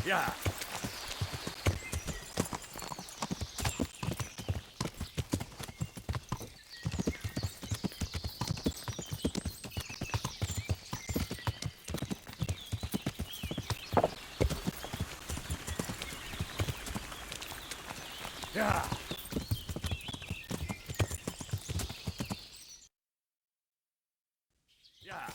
Yeah. Yeah. Yeah.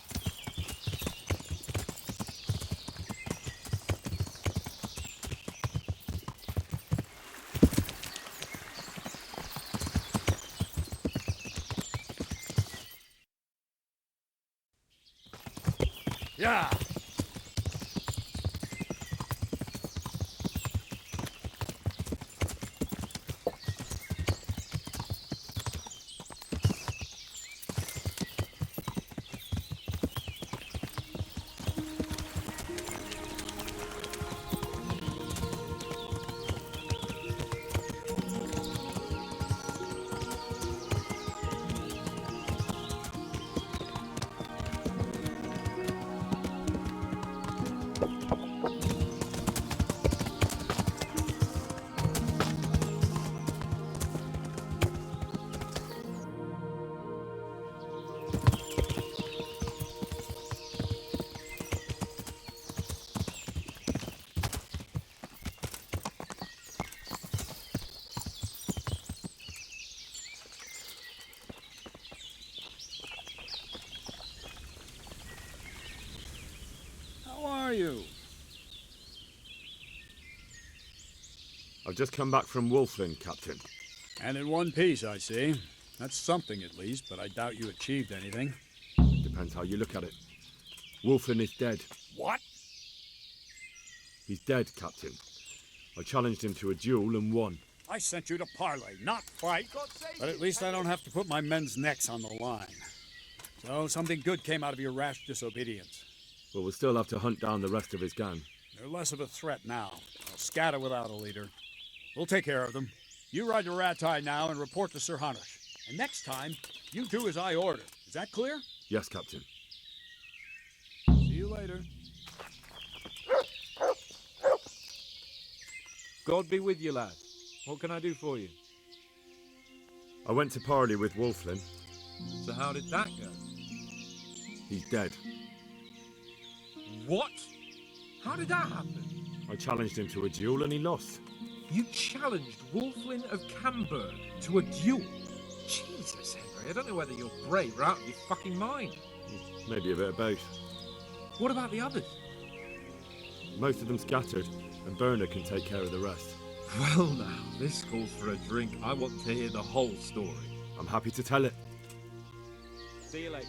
Yeah. How are you? I've just come back from Wolflin, Captain. And in one piece, I see. That's something at least, but I doubt you achieved anything. Depends how you look at it. Wolflin is dead. What? He's dead, Captain. I challenged him to a duel and won. I sent you to parley, not fight. But at least I don't have to put my men's necks on the line. So something good came out of your rash disobedience. But we'll still have to hunt down the rest of his gang. They're less of a threat now. They'll scatter without a leader. We'll take care of them. You ride your Ratai now and report to Sir Hanush. And next time, you do as I order. Is that clear? Yes, Captain. See you later. God be with you, lad. What can I do for you? I went to parley with Wolflin. So how did that go? He's dead. What? How did that happen? I challenged him to a duel and he lost. You challenged Wolflin of Camberg to a duel? Jesus, Henry, I don't know whether you're brave or out of your fucking mind. Maybe a bit of both. What about the others? Most of them scattered, and Burner can take care of the rest. Well now, this calls for a drink. I want to hear the whole story. I'm happy to tell it. See you later.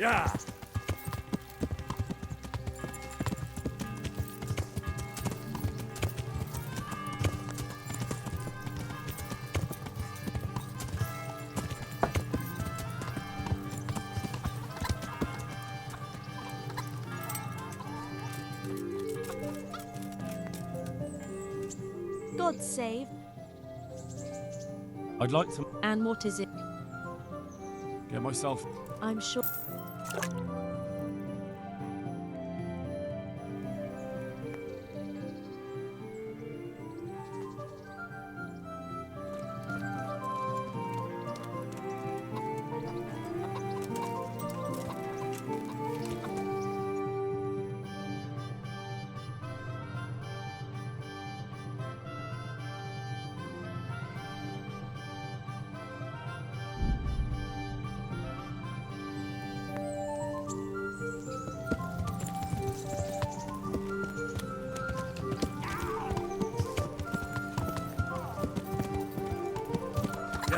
Yeah! God save. I'd like to And what is it? get myself... I'm sure.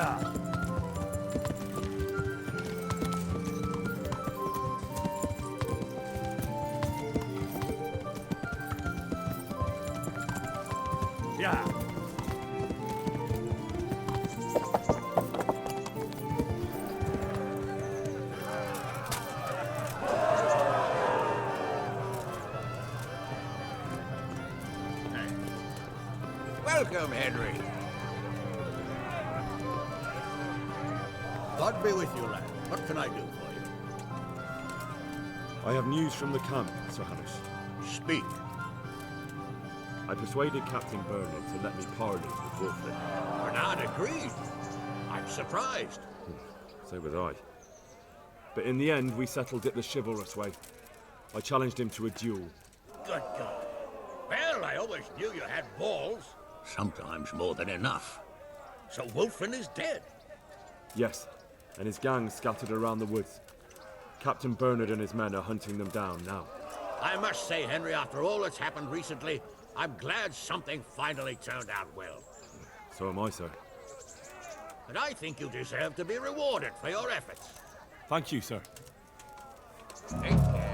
Yeah. Yeah. Welcome, Henry. God be with you, lad. What can I do for you? I have news from the camp, Sir Hamish. Speak. I persuaded Captain Bernard to let me parley with Wolflin. Bernard agreed. I'm surprised. So was I. But in the end, we settled it the chivalrous way. I challenged him to a duel. Good God. Well, I always knew you had balls. Sometimes more than enough. So Wolflin is dead. Yes, and his gang scattered around the woods. Captain Bernard and his men are hunting them down now. I must say, Henry, after all that's happened recently, I'm glad something finally turned out well. So am I, sir. And I think you deserve to be rewarded for your efforts. Thank you, sir. Take care.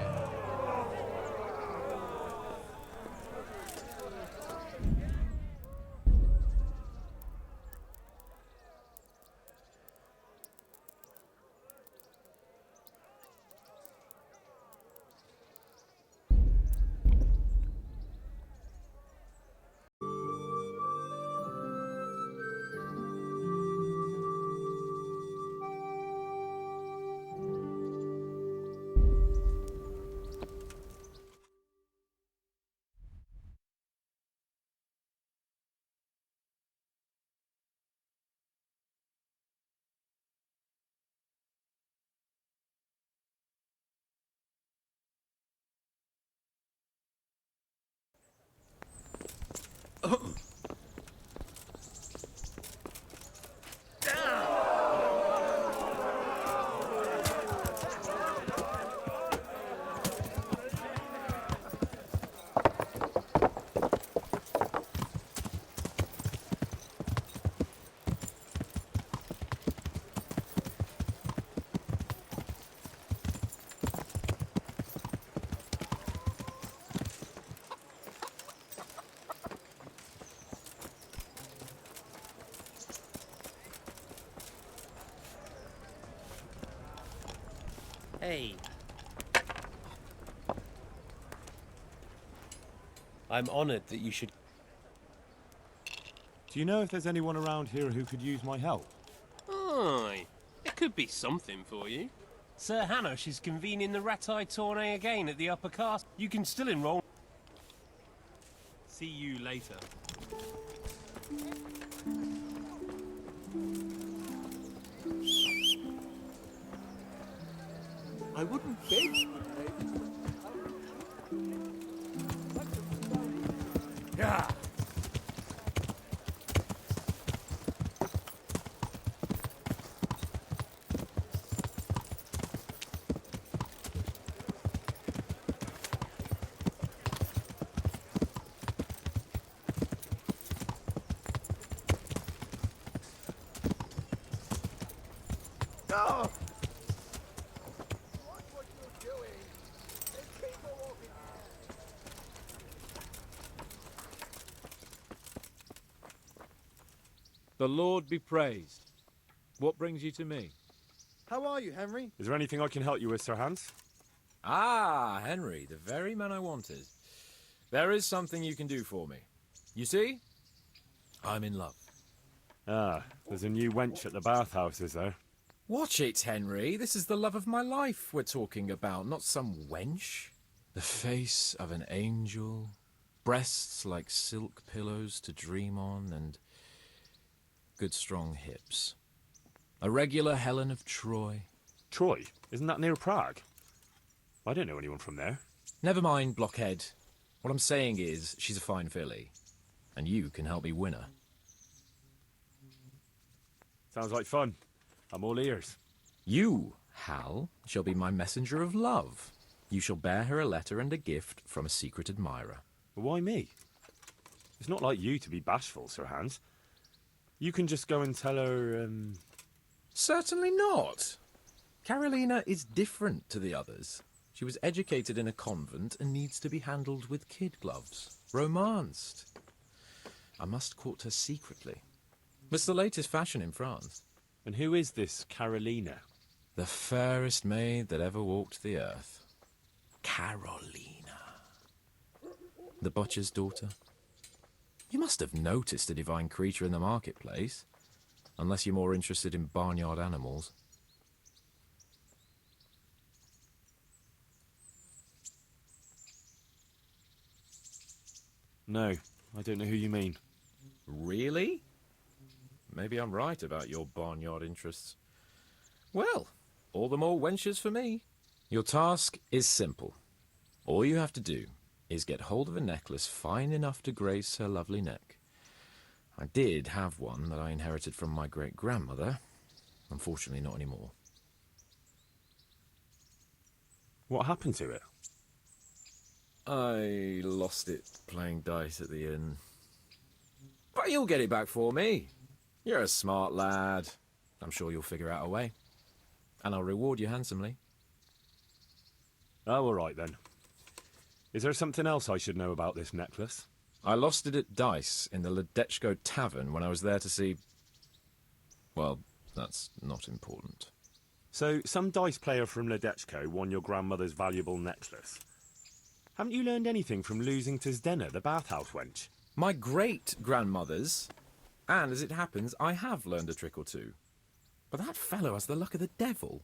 Hey. I'm honored that you should... Do you know if there's anyone around here who could use my help? Aye, it could be something for you. Sir Hanush is convening the Ratai tourney again at the Upper Castle. You can still enroll. See you later. I wouldn't beg. Yeah. No! The Lord be praised. What brings you to me? How are you, Henry? Is there anything I can help you with, Sir Hans? Ah, Henry, the very man I wanted. There is something you can do for me. You see? I'm in love. Ah, there's a new wench at the bathhouse, is there? Watch it, Henry. This is the love of my life we're talking about, not some wench. The face of an angel, breasts like silk pillows to dream on, and good strong hips. A regular Helen of Troy. Troy? Isn't that near Prague? I don't know anyone from there. Never mind, blockhead. What I'm saying is, she's a fine filly, and you can help me win her. Sounds like fun. I'm all ears. You, Hal, shall be my messenger of love. You shall bear her a letter and a gift from a secret admirer. But why me? It's not like you to be bashful, Sir Hans. You can just go and tell her, Certainly not. Carolina is different to the others. She was educated in a convent and needs to be handled with kid gloves. Romanced. I must court her secretly. It's the latest fashion in France. And who is this Carolina? The fairest maid that ever walked the earth. Carolina. The butcher's daughter. You must have noticed a divine creature in the marketplace. Unless you're more interested in barnyard animals. No, I don't know who you mean. Really? Maybe I'm right about your barnyard interests. Well, all the more wenches for me. Your task is simple. All you have to do is get hold of a necklace fine enough to grace her lovely neck. I did have one that I inherited from my great-grandmother. Unfortunately, not anymore. What happened to it? I lost it playing dice at the inn. But you'll get it back for me. You're a smart lad. I'm sure you'll figure out a way. And I'll reward you handsomely. Oh, all right then. Is there something else I should know about this necklace? I lost it at dice in the Ledechko Tavern when I was there to see... Well, that's not important. So, some dice player from Ledechko won your grandmother's valuable necklace. Haven't you learned anything from losing to Zdena, the bathhouse wench? My great-grandmother's. And as it happens, I have learned a trick or two. But that fellow has the luck of the devil.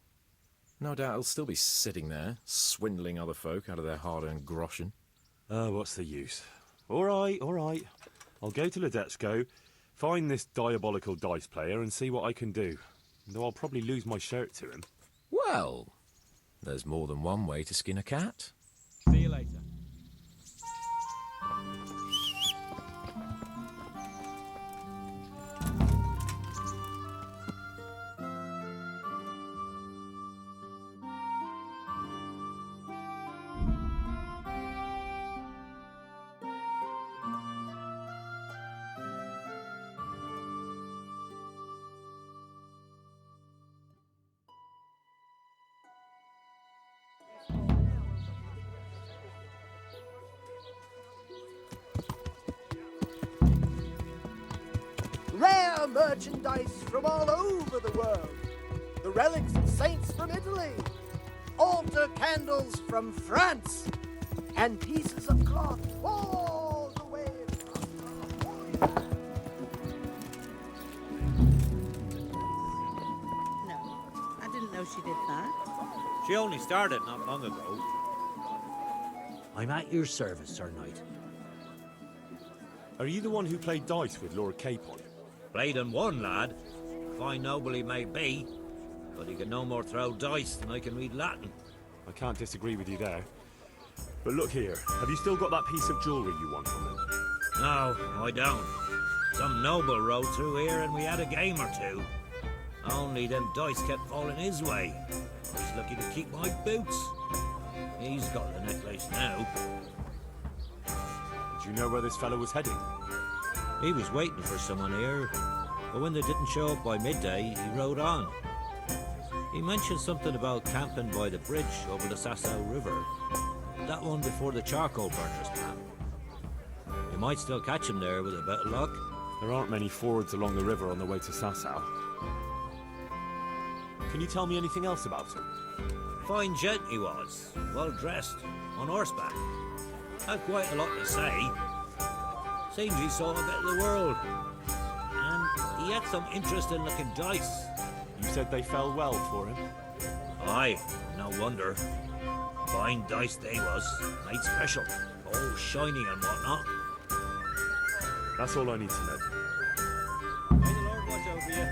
No doubt he'll still be sitting there, swindling other folk out of their hard-earned groschen. Oh, what's the use? All right, all right. I'll go to Ledechko, find this diabolical dice player and see what I can do. Though I'll probably lose my shirt to him. Well, there's more than one way to skin a cat. See you later. Rare merchandise from all over the world. The relics of saints from Italy. Altar candles from France. And pieces of cloth all the way from Bohemia. No, I didn't know she did that. She only started not long ago. I'm at your service, Sir Knight. Are you the one who played dice with Lord Capon? Played and won, lad. Fine noble he may be, but he can no more throw dice than I can read Latin. I can't disagree with you there. But look here, have you still got that piece of jewellery you won from him? No, I don't. Some noble rode through here and we had a game or two. Only them dice kept falling his way. I was lucky to keep my boots. He's got the necklace now. Do you know where this fellow was heading? He was waiting for someone here, but when they didn't show up by midday, he rode on. He mentioned something about camping by the bridge over the Sasau River. That one before the charcoal burners camp. You might still catch him there with a bit of luck. There aren't many fords along the river on the way to Sasau. Can you tell me anything else about him? Fine gent he was, well dressed, on horseback. Had quite a lot to say. Seems he saw a bit of the world. And he had some interesting looking dice. You said they fell well for him? Aye, no wonder. Fine dice they was, made special, all shiny and whatnot. That's all I need to know. May the Lord watch over you.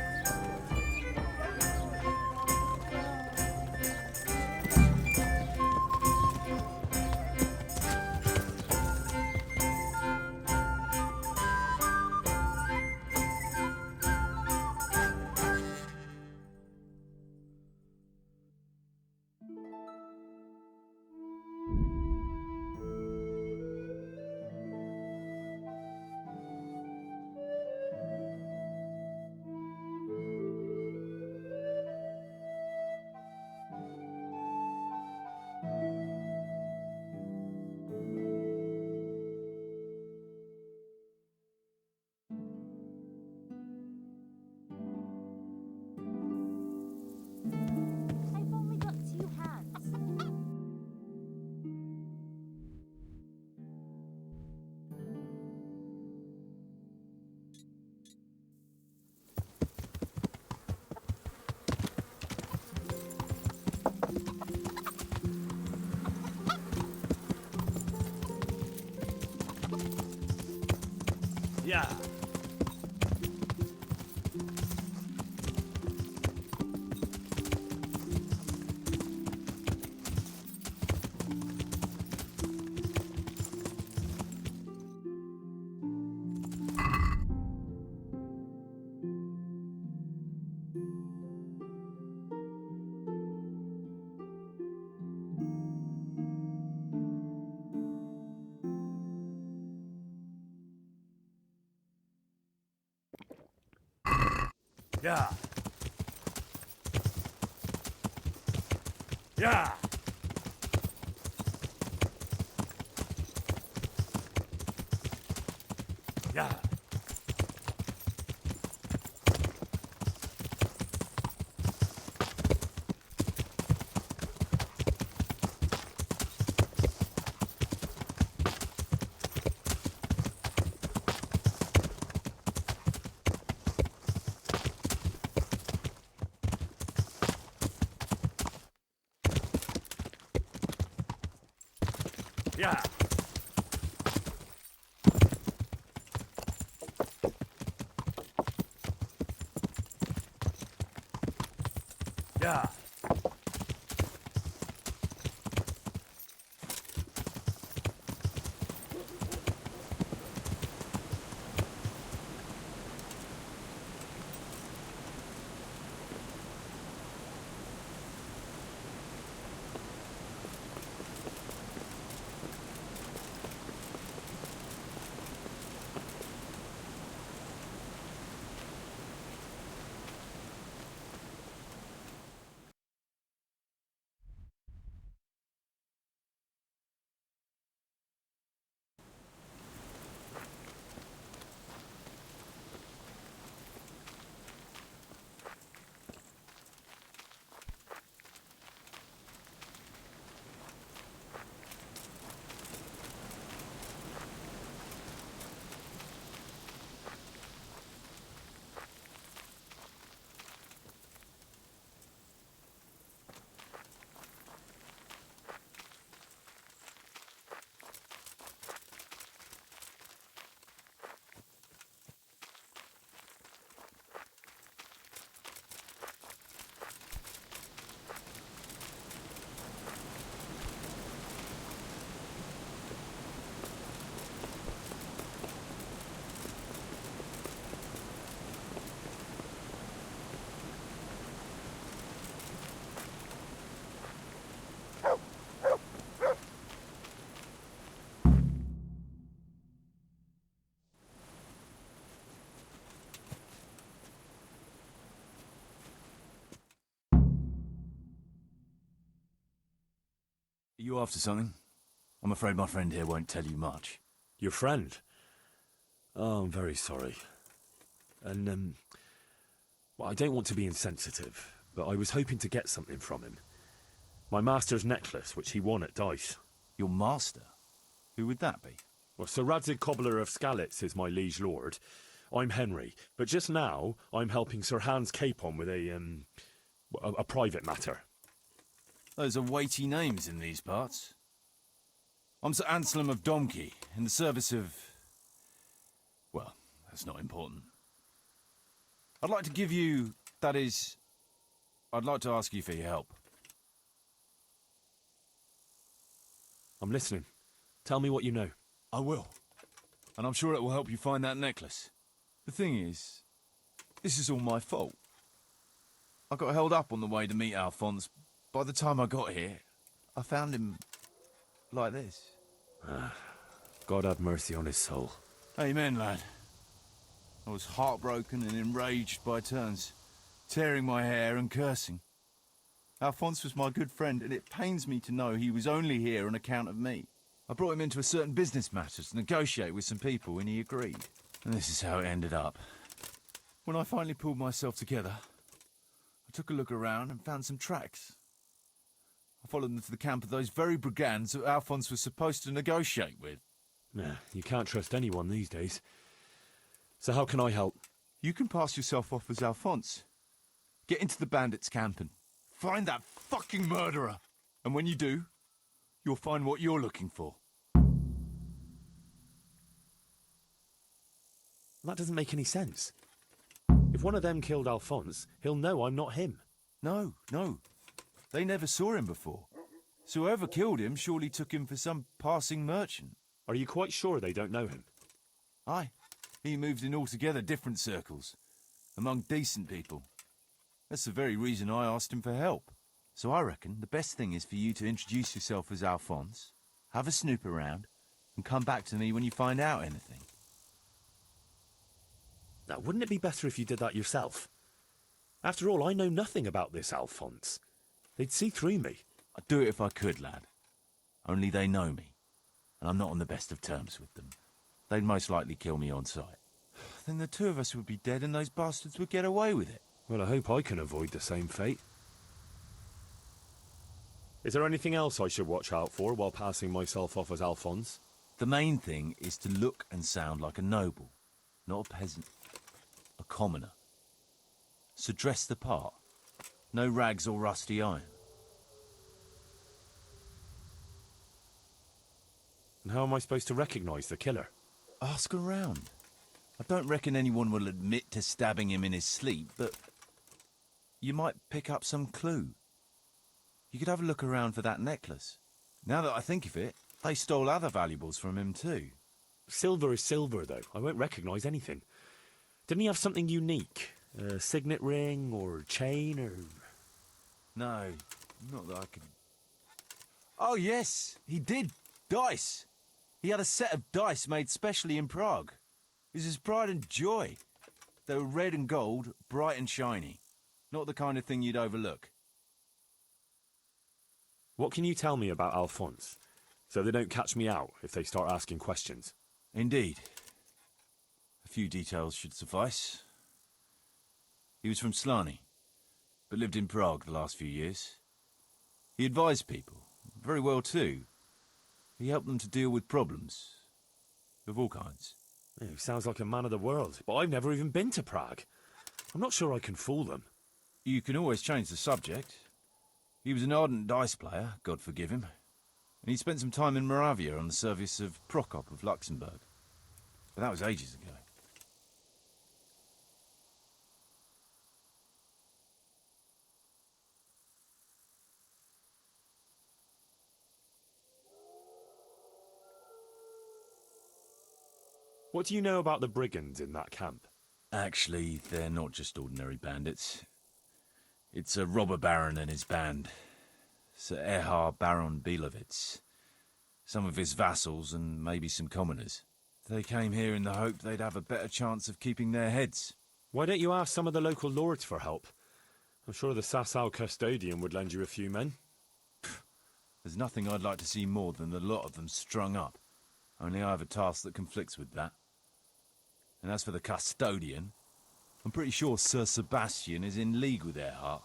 Yeah. Yeah. Yeah. Yeah. Yeah. Yeah. Are you after something? I'm afraid my friend here won't tell you much. Your friend? Oh, I'm very sorry. And, well, I don't want to be insensitive, but I was hoping to get something from him. My master's necklace, which he won at dice. Your master? Who would that be? Well, Sir Radzig Cobbler of Skalitz is my liege lord. I'm Henry, but just now I'm helping Sir Hans Capon with a private matter. Those are weighty names in these parts. I'm Sir Anselm of Domkey, in the service of... well, that's not important. I'd like to give you... that is... I'd like to ask you for your help. I'm listening. Tell me what you know. I will. And I'm sure it will help you find that necklace. The thing is, this is all my fault. I got held up on the way to meet Alphonse. By the time I got here, I found him like this. God have mercy on his soul. Amen, lad. I was heartbroken and enraged by turns, tearing my hair and cursing. Alphonse was my good friend, and it pains me to know he was only here on account of me. I brought him into a certain business matter to negotiate with some people, and he agreed. And this is how it ended up. When I finally pulled myself together, I took a look around and found some tracks. I followed them to the camp of those very brigands that Alphonse was supposed to negotiate with. Nah, you can't trust anyone these days. So how can I help? You can pass yourself off as Alphonse. Get into the bandits' camp and find that fucking murderer. And when you do, you'll find what you're looking for. That doesn't make any sense. If one of them killed Alphonse, he'll know I'm not him. No, no. They never saw him before. So whoever killed him surely took him for some passing merchant. Are you quite sure they don't know him? Aye. He moved in altogether different circles, among decent people. That's the very reason I asked him for help. So I reckon the best thing is for you to introduce yourself as Alphonse, have a snoop around, and come back to me when you find out anything. Now, wouldn't it be better if you did that yourself? After all, I know nothing about this Alphonse. They'd see through me. I'd do it if I could, lad. Only they know me, and I'm not on the best of terms with them. They'd most likely kill me on sight. Then the two of us would be dead and those bastards would get away with it. Well, I hope I can avoid the same fate. Is there anything else I should watch out for while passing myself off as Alphonse? The main thing is to look and sound like a noble, not a peasant. A commoner. So dress the part. No rags or rusty iron. And how am I supposed to recognise the killer? Ask around. I don't reckon anyone will admit to stabbing him in his sleep, but you might pick up some clue. You could have a look around for that necklace. Now that I think of it, they stole other valuables from him too. Silver is silver, though. I won't recognise anything. Didn't he have something unique? A signet ring or chain or... No, not that I could... Oh yes, he did. Dice. He had a set of dice made specially in Prague. It was his pride and joy. They were red and gold, bright and shiny. Not the kind of thing you'd overlook. What can you tell me about Alphonse, so they don't catch me out if they start asking questions? Indeed. A few details should suffice. He was from Slani, but lived in Prague the last few years. He advised people, very well too. He helped them to deal with problems, of all kinds. He sounds like a man of the world, but I've never even been to Prague. I'm not sure I can fool them. You can always change the subject. He was an ardent dice player, God forgive him. And he spent some time in Moravia on the service of Prokop of Luxembourg. But that was ages ago. What do you know about the brigands in that camp? Actually, they're not just ordinary bandits. It's a robber baron and his band. Sir Erhard Baron Bielowitz. Some of his vassals and maybe some commoners. They came here in the hope they'd have a better chance of keeping their heads. Why don't you ask some of the local lords for help? I'm sure the Sasau custodian would lend you a few men. There's nothing I'd like to see more than the lot of them strung up. Only I have a task that conflicts with that. And as for the custodian, I'm pretty sure Sir Sebastian is in league with Erhard.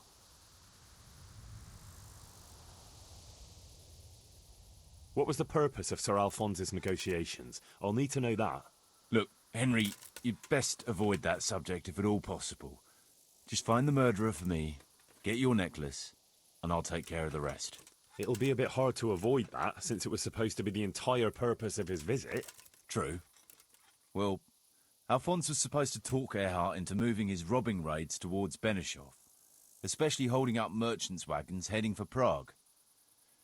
What was the purpose of Sir Alphonse's negotiations? I'll need to know that. Look, Henry, you'd best avoid that subject if at all possible. Just find the murderer for me, get your necklace, and I'll take care of the rest. It'll be a bit hard to avoid that, since it was supposed to be the entire purpose of his visit. True. Well, Alphonse was supposed to talk Erhard into moving his robbing raids towards Benishov, especially holding up merchants' wagons heading for Prague.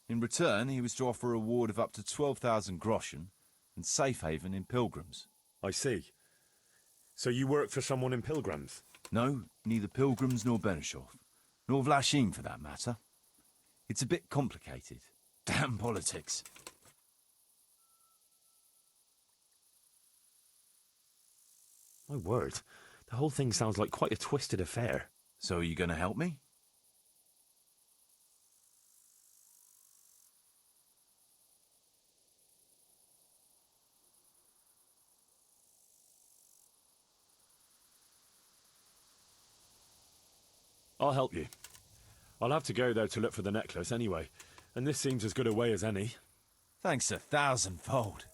In return, he was to offer a reward of up to 12,000 groschen and safe haven in Pilgrims. I see. So you work for someone in Pilgrims? No, neither Pilgrims nor Benishov, nor Vlachim for that matter. It's a bit complicated. Damn politics. My word, the whole thing sounds like quite a twisted affair. So are you going to help me? I'll help you. I'll have to go there to look for the necklace anyway, and this seems as good a way as any. Thanks 1,000-fold.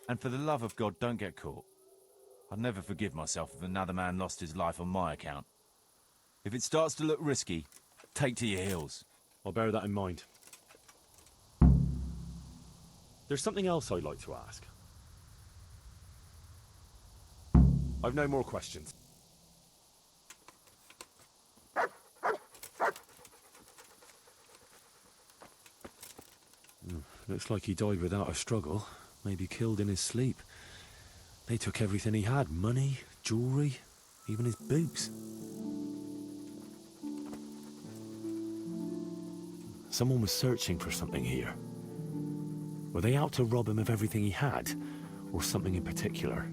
And for the love of God, don't get caught. I'd never forgive myself if another man lost his life on my account. If it starts to look risky, take to your heels. I'll bear that in mind. There's something else I'd like to ask. I've no more questions. Looks like he died without a struggle. Maybe killed in his sleep. They took everything he had. Money, jewellery, even his boots. Someone was searching for something here. Were they out to rob him of everything he had? Or something in particular?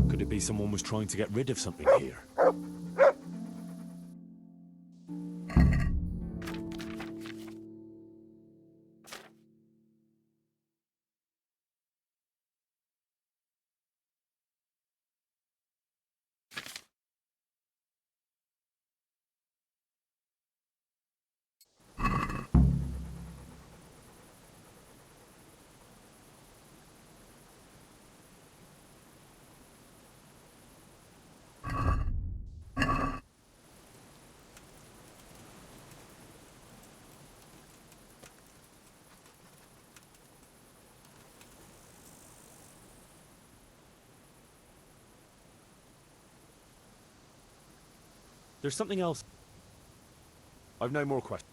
Could it be someone was trying to get rid of something here? There's something else. I've no more questions.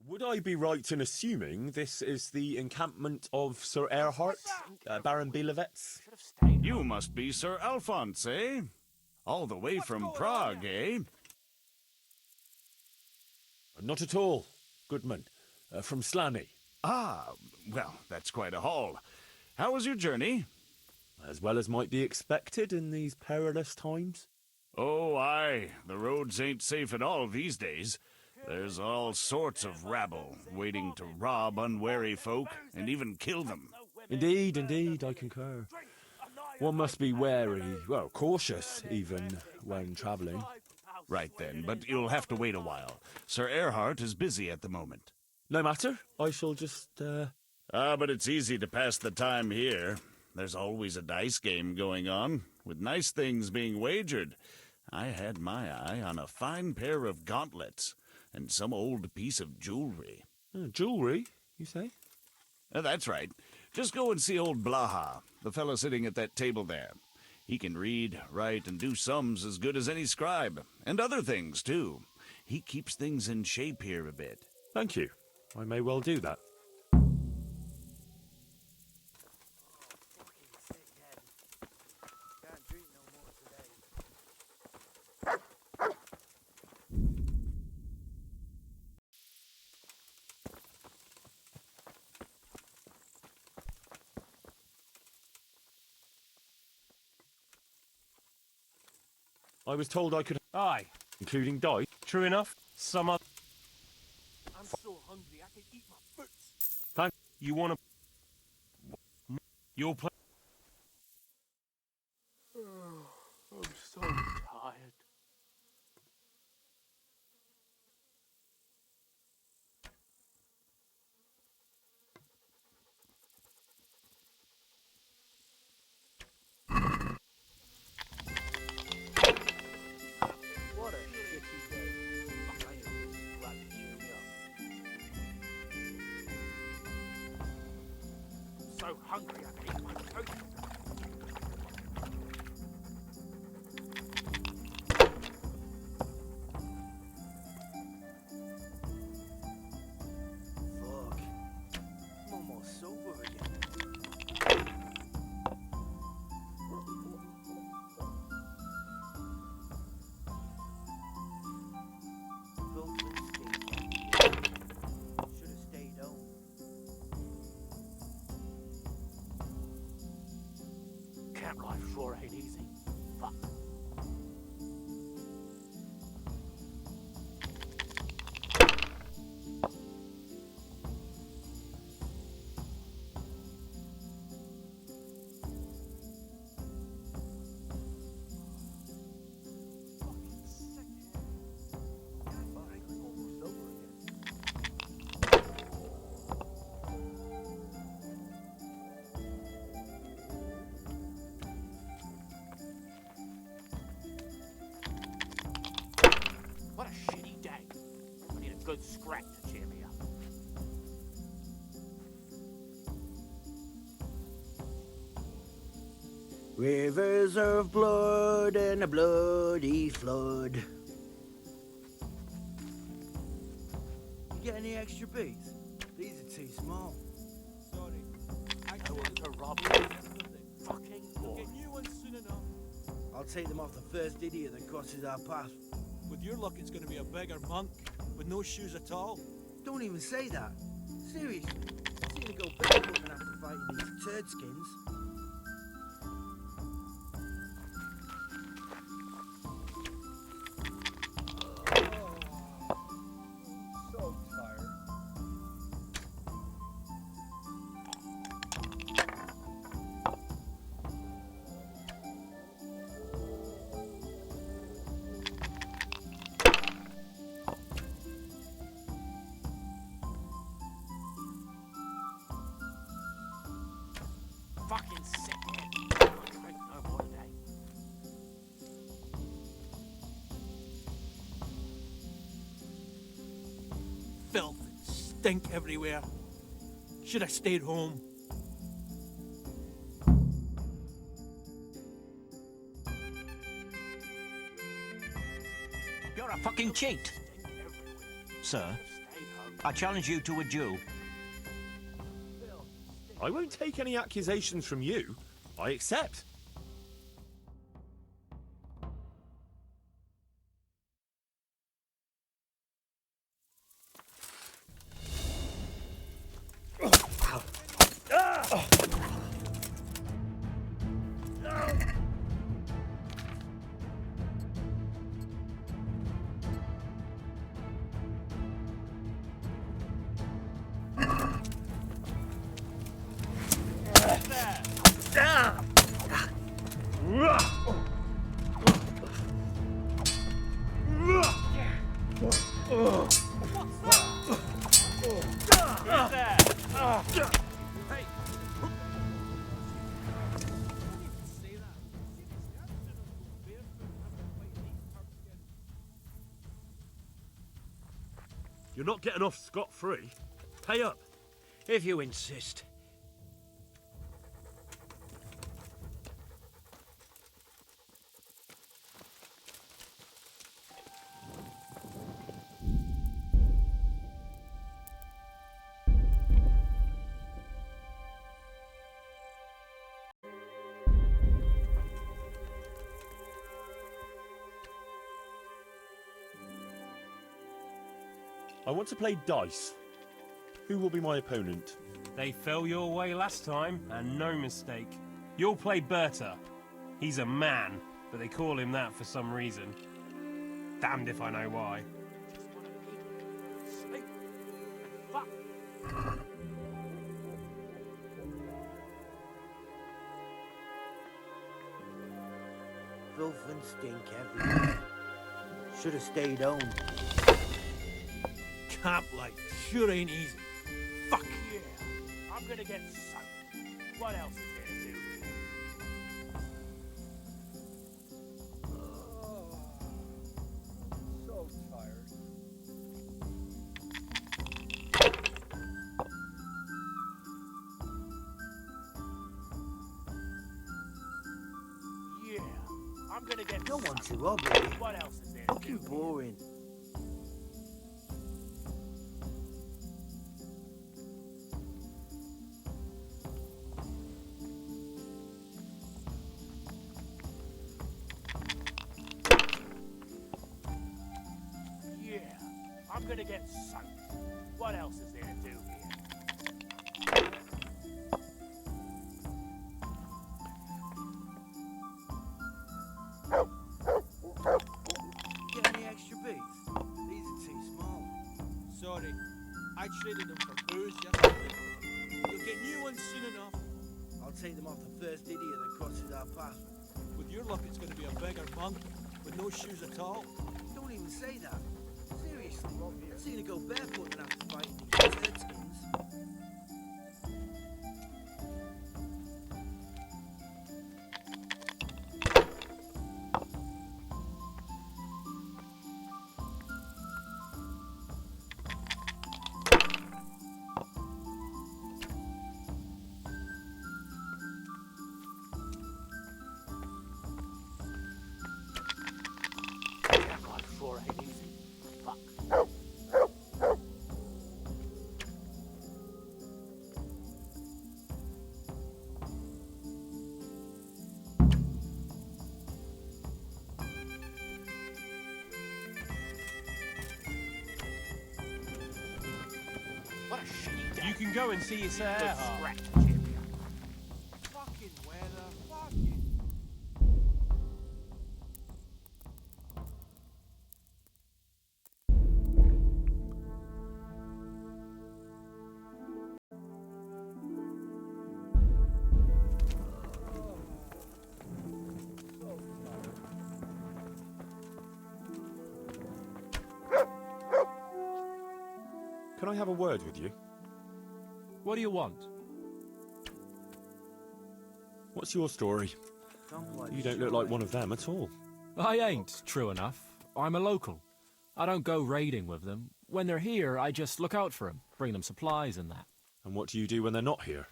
Would I be right in assuming this is the encampment of Sir Erhard, Baron Bielewitz? You must be Sir Alphonse, eh? All the way from Prague, eh? Not at all, Goodman. From Slaney. Ah, well, that's quite a haul. How was your journey? As well as might be expected in these perilous times. Oh, aye. The roads ain't safe at all these days. There's all sorts of rabble waiting to rob unwary folk and even kill them. Indeed, indeed, I concur. One must be wary, well, cautious even, when travelling. Right then, but you'll have to wait a while. Sir Erhard is busy at the moment. No matter. I shall just But it's easy to pass the time here. There's always a dice game going on, with nice things being wagered. I had my eye on a fine pair of gauntlets and some old piece of jewelry. Jewelry, you say? That's right. Just go and see old Blaha, the fellow sitting at that table there. He can read, write, and do sums as good as any scribe, and other things, too. He keeps things in shape here a bit. Thank you. I may well do that. I was told I could... Aye. Including dice? True enough. Some other... I'm so hungry I can eat my foot. Thank... You wanna... You'll play... I'm so tired. What a shitty day. I am glad to cheer me up. I'm so hungry I can eat my food. Fuck. I'm almost sober again. Should have stayed home. Camp life sure ain't easy. Fuck. What a shitty day. I need a good scrap to cheer me up. Rivers of blood and a bloody flood. You get any extra beats? These are too small. Sorry. I want to rob you. Fucking boy. Get new ones soon enough. I'll take them off the first idiot that crosses our path. With your luck, it's going to be a beggar monk with no shoes at all. Don't even say that. Seriously, I've seen it go barefoot and after fighting these turd skins. So tired. Fucking sick. Drink no more today. Filth and stink everywhere. Should have stayed home. You're a fucking cheat. Sir, I challenge you to a duel. I won't take any accusations from you. I accept. You're not getting off scot-free. Pay up. If you insist. I want to play dice. Who will be my opponent? They fell your way last time, and no mistake. You'll play Berta. He's a man, but they call him that for some reason. Damned if I know why. Filth and stink everywhere. Should have stayed home. Camp life sure ain't easy. Fuck. Yeah, I'm gonna get soaked. What else is there to do? So tired. Yeah, I'm gonna get No one soaked. too ugly. What else is there? Fucking boring. Yeah, I'm gonna get soaked. What else is there to do here? Get any extra beef? These are too small. Sorry, I traded them for booze yesterday. You'll get new ones soon enough. I'll take them off the first idiot that crosses our path. With your luck, it's going to be a beggar monk with no shoes at all. Don't even say that. Seriously, I'd sooner go barefoot than have to fight these redskins. You can go and see your Sir Erhard. Fucking weather, fucking. Can I have a word with you? What do you want? What's your story? You don't look like one of them at all. I ain't, true enough. I'm a local. I don't go raiding with them. When they're here, I just look out for them, bring them supplies and that. And what do you do when they're not here?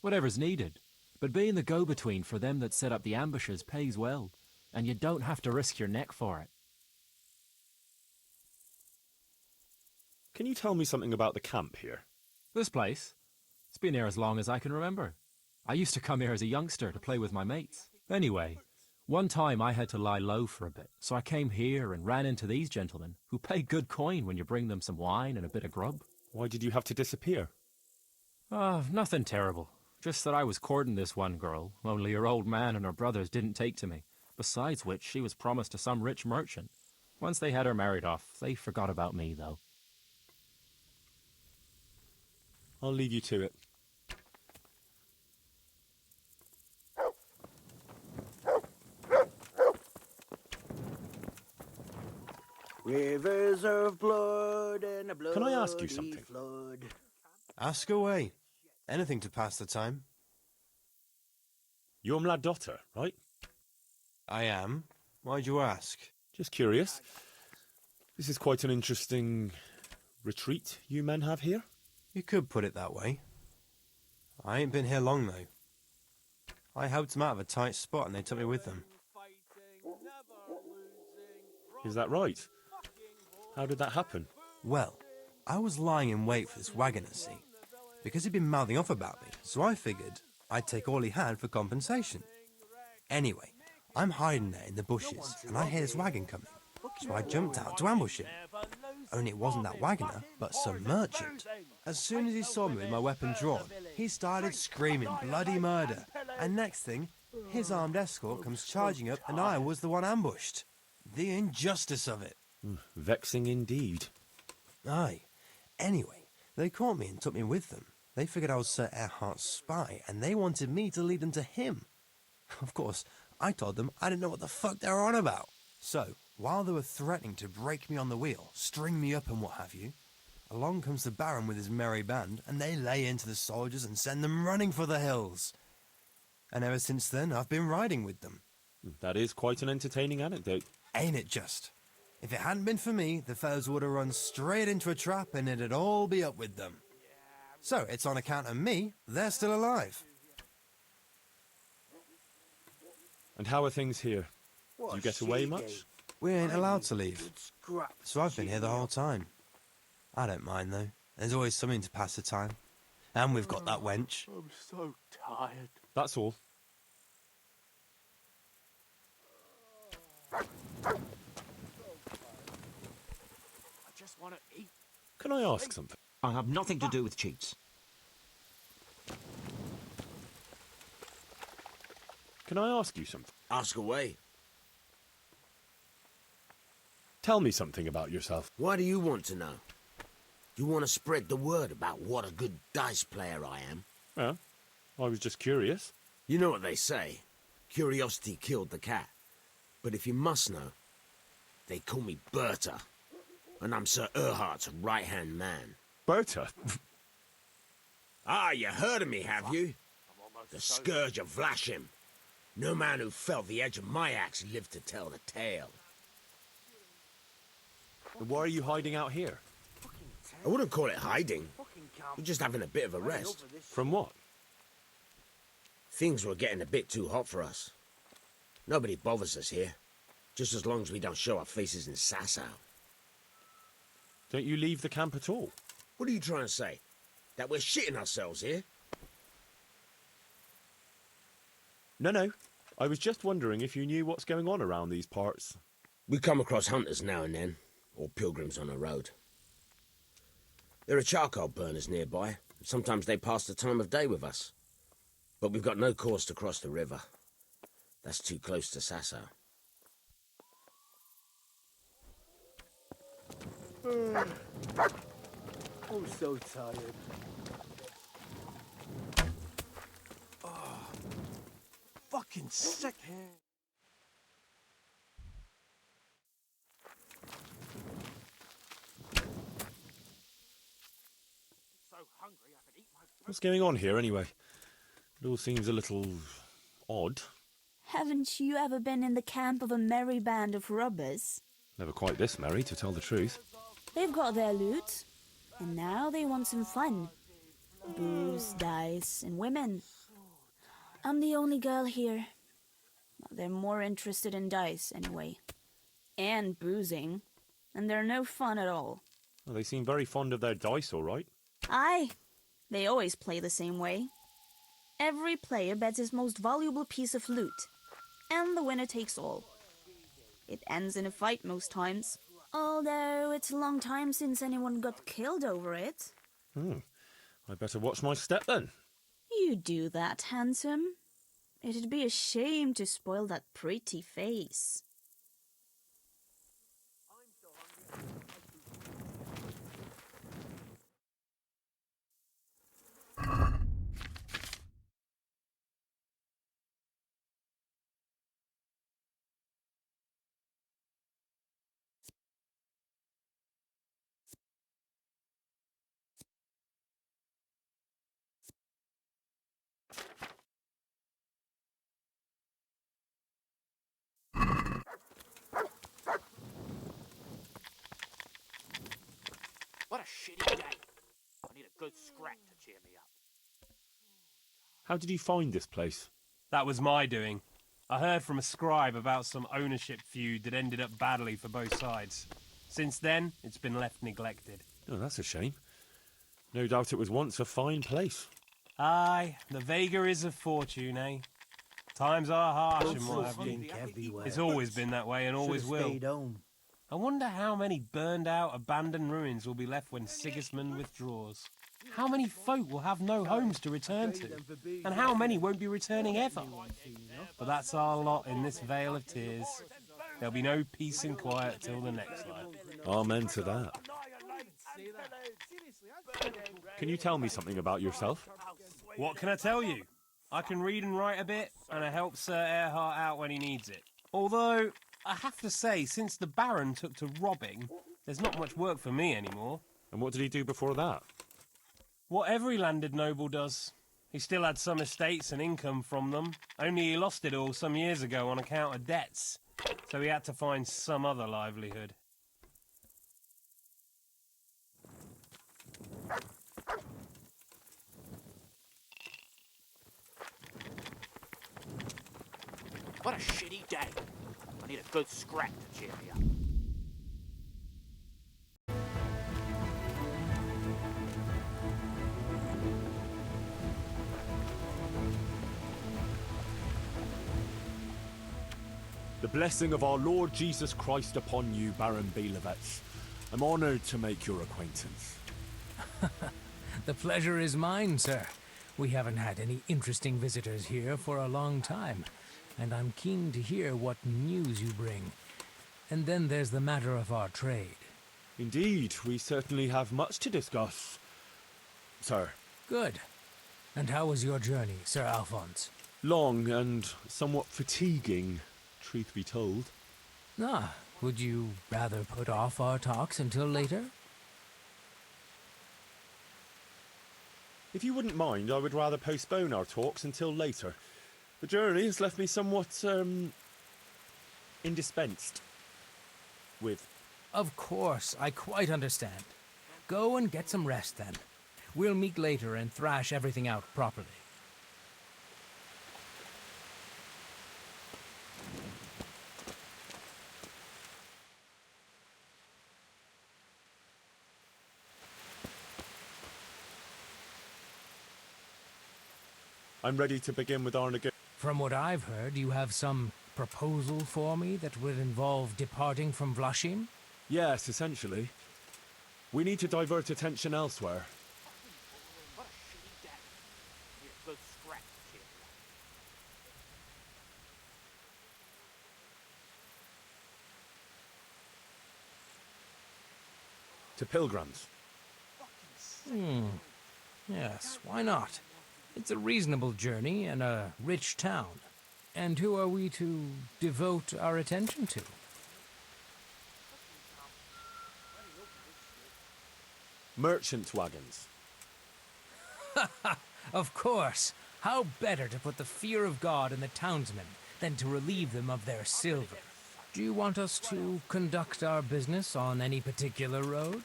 Whatever's needed. But being the go-between for them that set up the ambushes pays well, and you don't have to risk your neck for it. Can you tell me something about the camp here? This place? It's been here as long as I can remember. I used to come here as a youngster to play with my mates. Anyway, one time I had to lie low for a bit, so I came here and ran into these gentlemen, who pay good coin when you bring them some wine and a bit of grub. Why did you have to disappear? Nothing terrible. Just that I was courting this one girl, only her old man and her brothers didn't take to me. Besides which, she was promised to some rich merchant. Once they had her married off, they forgot about me, though. I'll leave you to it. Rivers of blood and a bloody Can I ask you something? flood. Ask away. Anything to pass the time. You're Mlad Dotter, right? I am. Why'd you ask? Just curious. This is quite an interesting retreat you men have here? You could put it that way. I ain't been here long, though. I helped them out of a tight spot and they took me with them. Is that right? How did that happen? Well, I was lying in wait for this wagoner, see, because he'd been mouthing off about me, so I figured I'd take all he had for compensation. Anyway, I'm hiding there in the bushes, and I hear this wagon coming, so I jumped out to ambush him. Only it wasn't that wagoner, but some merchant. As soon as he saw me with my weapon drawn, he started screaming bloody murder, and next thing, his armed escort comes charging up, and I was the one ambushed. The injustice of it. Vexing indeed. Aye. Anyway, they caught me and took me with them. They figured I was Sir Erhardt's spy, and they wanted me to lead them to him. Of course, I told them I didn't know what the fuck they were on about. So, while they were threatening to break me on the wheel, string me up and what have you, along comes the Baron with his merry band, and they lay into the soldiers and send them running for the hills. And ever since then, I've been riding with them. That is quite an entertaining anecdote. Ain't it just? If it hadn't been for me, the fellows would have run straight into a trap and it'd all be up with them. So, it's on account of me, they're still alive. And how are things here? Do you get away much? We ain't allowed to leave. So I've been here the whole time. I don't mind, though. There's always something to pass the time. And we've got that wench. I'm so tired. That's all. I just want to eat. Can I ask something? I have nothing to do with cheats. Can I ask you something? Ask away. Tell me something about yourself. Why do you want to know? You want to spread the word about what a good dice player I am? Yeah, I was just curious. You know what they say. Curiosity killed the cat. But if you must know, they call me Berta. And I'm Sir Erhardt's right-hand man. Berta? Ah, you heard of me, have you? The Scourge of Vlashim. No man who felt the edge of my axe lived to tell the tale. Why are you hiding out here? I wouldn't call it hiding. We're just having a bit of a rest. From what? Things were getting a bit too hot for us. Nobody bothers us here. Just as long as we don't show our faces in Sasau. Don't you leave the camp at all? What are you trying to say? That we're shitting ourselves here? No. I was just wondering if you knew what's going on around these parts. We come across hunters now and then, or pilgrims on the road. There are charcoal burners nearby. Sometimes they pass the time of day with us. But we've got no cause to cross the river. That's too close to Sasau. I'm so tired. Oh, fucking sick. What's going on here, anyway? It all seems a little odd. Haven't you ever been in the camp of a merry band of robbers? Never quite this merry, to tell the truth. They've got their loot, and now they want some fun. Booze, dice, and women. I'm the only girl here. Well, they're more interested in dice, anyway. And boozing. And they're no fun at all. Well, they seem very fond of their dice, all right. Aye. They always play the same way. Every player bets his most valuable piece of loot, and the winner takes all. It ends in a fight most times, although it's a long time since anyone got killed over it. I better watch my step then. You do that, handsome. It'd be a shame to spoil that pretty face. What a shitty day. I need a good scrap to cheer me up. How did you find this place? That was my doing. I heard from a scribe about some ownership feud that ended up badly for both sides. Since then, it's been left neglected. Oh, that's a shame. No doubt it was once a fine place. Aye, the vagaries of fortune, eh? Times are harsh and what have you. It's always been that way and always will. I wonder how many burned out, abandoned ruins will be left when Sigismund withdraws. How many folk will have no homes to return to? And how many won't be returning ever? But that's our lot in this vale of tears. There'll be no peace and quiet till the next life. Amen to that. Can you tell me something about yourself? What can I tell you? I can read and write a bit, and I help Sir Erhard out when he needs it. Although, I have to say, since the Baron took to robbing, there's not much work for me anymore. And what did he do before that? What every landed noble does. He still had some estates and income from them, only he lost it all some years ago on account of debts, so he had to find some other livelihood. What a shitty day. I need a good scrap to cheer me up. The blessing of our Lord Jesus Christ upon you, Baron Belevets. I'm honored to make your acquaintance. The pleasure is mine, sir. We haven't had any interesting visitors here for a long time, and I'm keen to hear what news you bring. And then there's the matter of our trade. Indeed, we certainly have much to discuss, sir. Good. And how was your journey, Sir Alphonse? Long and somewhat fatiguing, truth be told. Ah, would you rather put off our talks until later? If you wouldn't mind, I would rather postpone our talks until later. The journey has left me somewhat, indispensed with. Of course, I quite understand. Go and get some rest then. We'll meet later and thrash everything out properly. I'm ready to begin with our negotiations. From what I've heard, you have some proposal for me that would involve departing from Vlashim? Yes, essentially. We need to divert attention elsewhere. What a shitty day. I need a good scrap to cheer me up. To pilgrims. Yes, why not? It's a reasonable journey and a rich town. And who are we to devote our attention to? Merchant wagons. Of course. How better to put the fear of God in the townsmen than to relieve them of their silver? Do you want us to conduct our business on any particular road?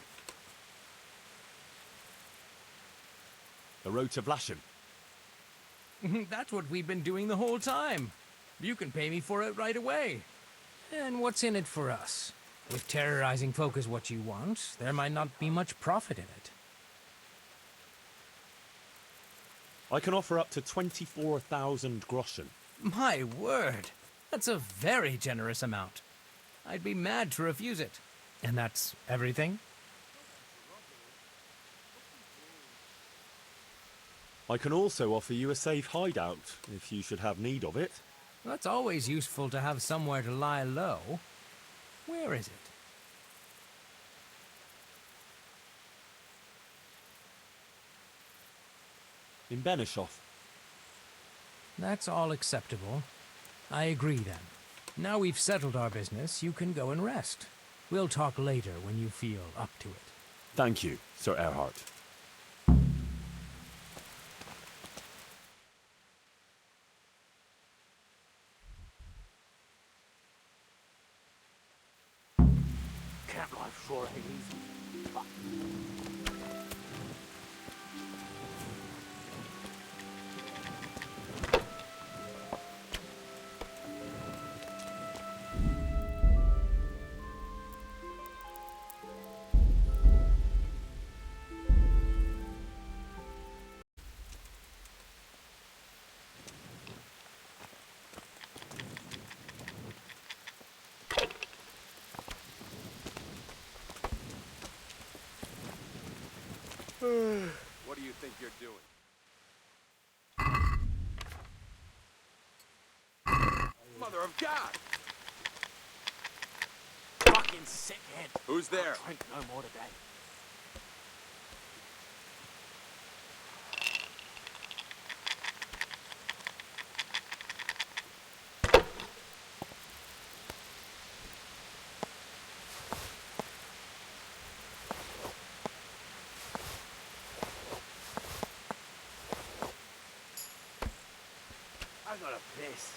The road to Vlashim. That's what we've been doing the whole time. You can pay me for it right away. And what's in it for us? If terrorizing folk is what you want, there might not be much profit in it. I can offer up to 24,000 groschen. My word! That's a very generous amount. I'd be mad to refuse it. And that's everything? I can also offer you a safe hideout, if you should have need of it. That's always useful to have somewhere to lie low. Where is it? In Benishoff. That's all acceptable. I agree then. Now we've settled our business, you can go and rest. We'll talk later when you feel up to it. Thank you, Sir Erhard. Camp life sure ain't easy. What do you think you're doing? Mother of God! Fucking sickhead. Who's there? I'll drink no more today. I got a piss.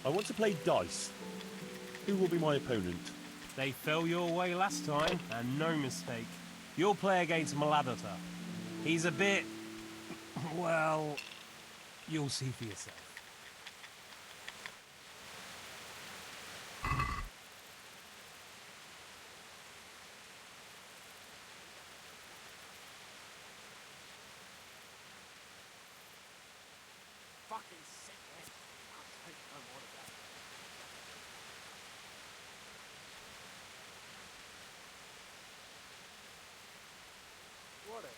I want to play dice. Who will be my opponent? They fell your way last time, and no mistake. You'll play against Maladata. He's a bit... well... you'll see for yourself. Fucking sickhead. I'll drink no more today. What a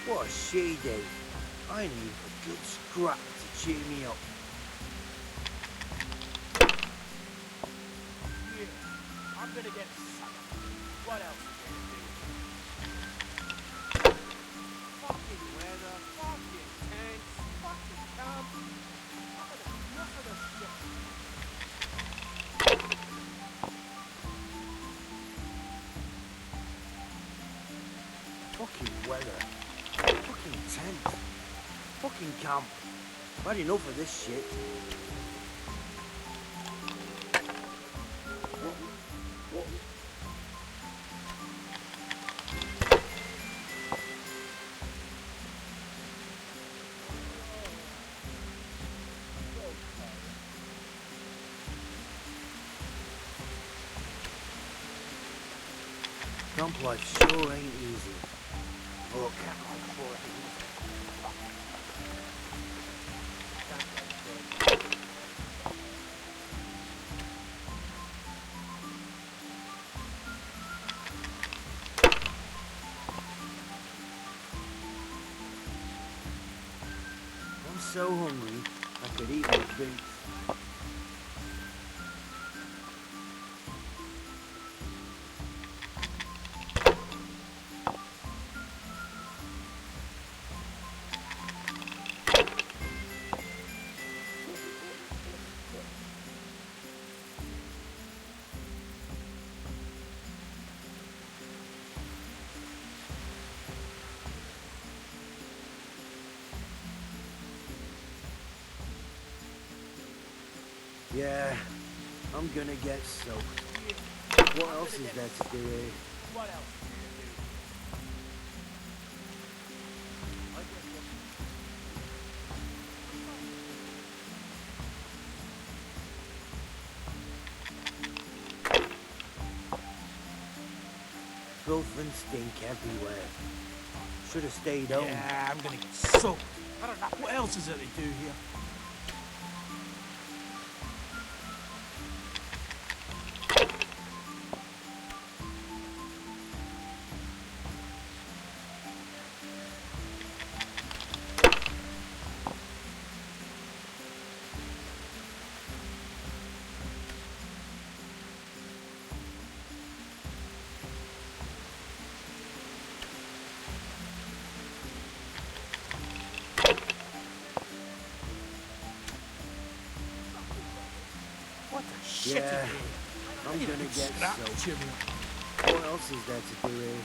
What a shitty day. I need a good scrap to cheer me up. Yeah, I'm gonna get sucked. What else is there to do? Fucking weather, fucking tanks, fucking camp. I've had enough of this shit. Fucking weather. Fucking tent. Fucking camp. I've had enough of this shit. Camp life sure ain't easy. Oh, camp life sure ain't easy. I'm so hungry, I could eat my boots. Yeah, I'm gonna get soaked. What else is there to do here? What else is there to do? Filth and stink everywhere. Should have stayed home. Yeah, I'm gonna get soaked. I don't know. What else is there to do here? shitty Yeah, day. I'm I need a gonna good get scrap to soaked. cheer me up. What else is there to do here?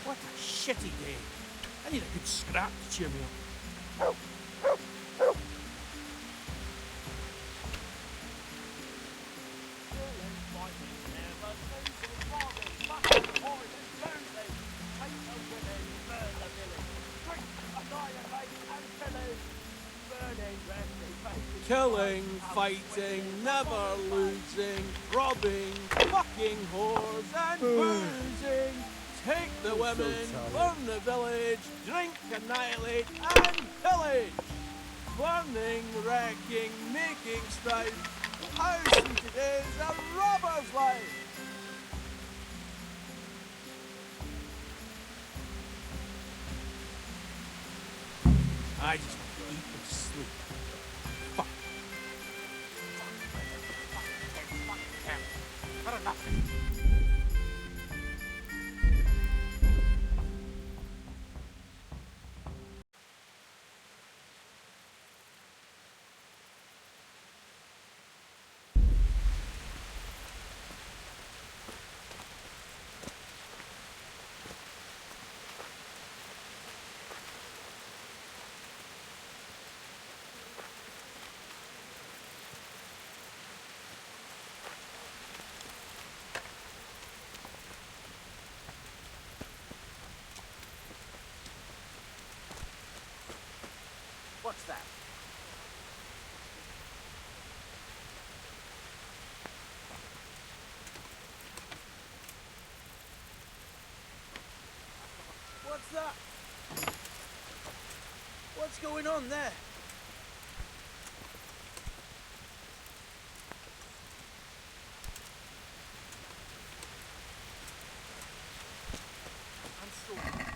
What a shitty day. I need a good scrap to cheer me up. Killing, fighting, never losing, robbing, fucking whores and boozing. Take the women, burn the village, drink, annihilate and pillage. Burning, wrecking, making strife. How sweet it is a robber's life. I just want to eat and sleep. Fuck. What enough? What's that? What's that? What's going on there? I'm sorry.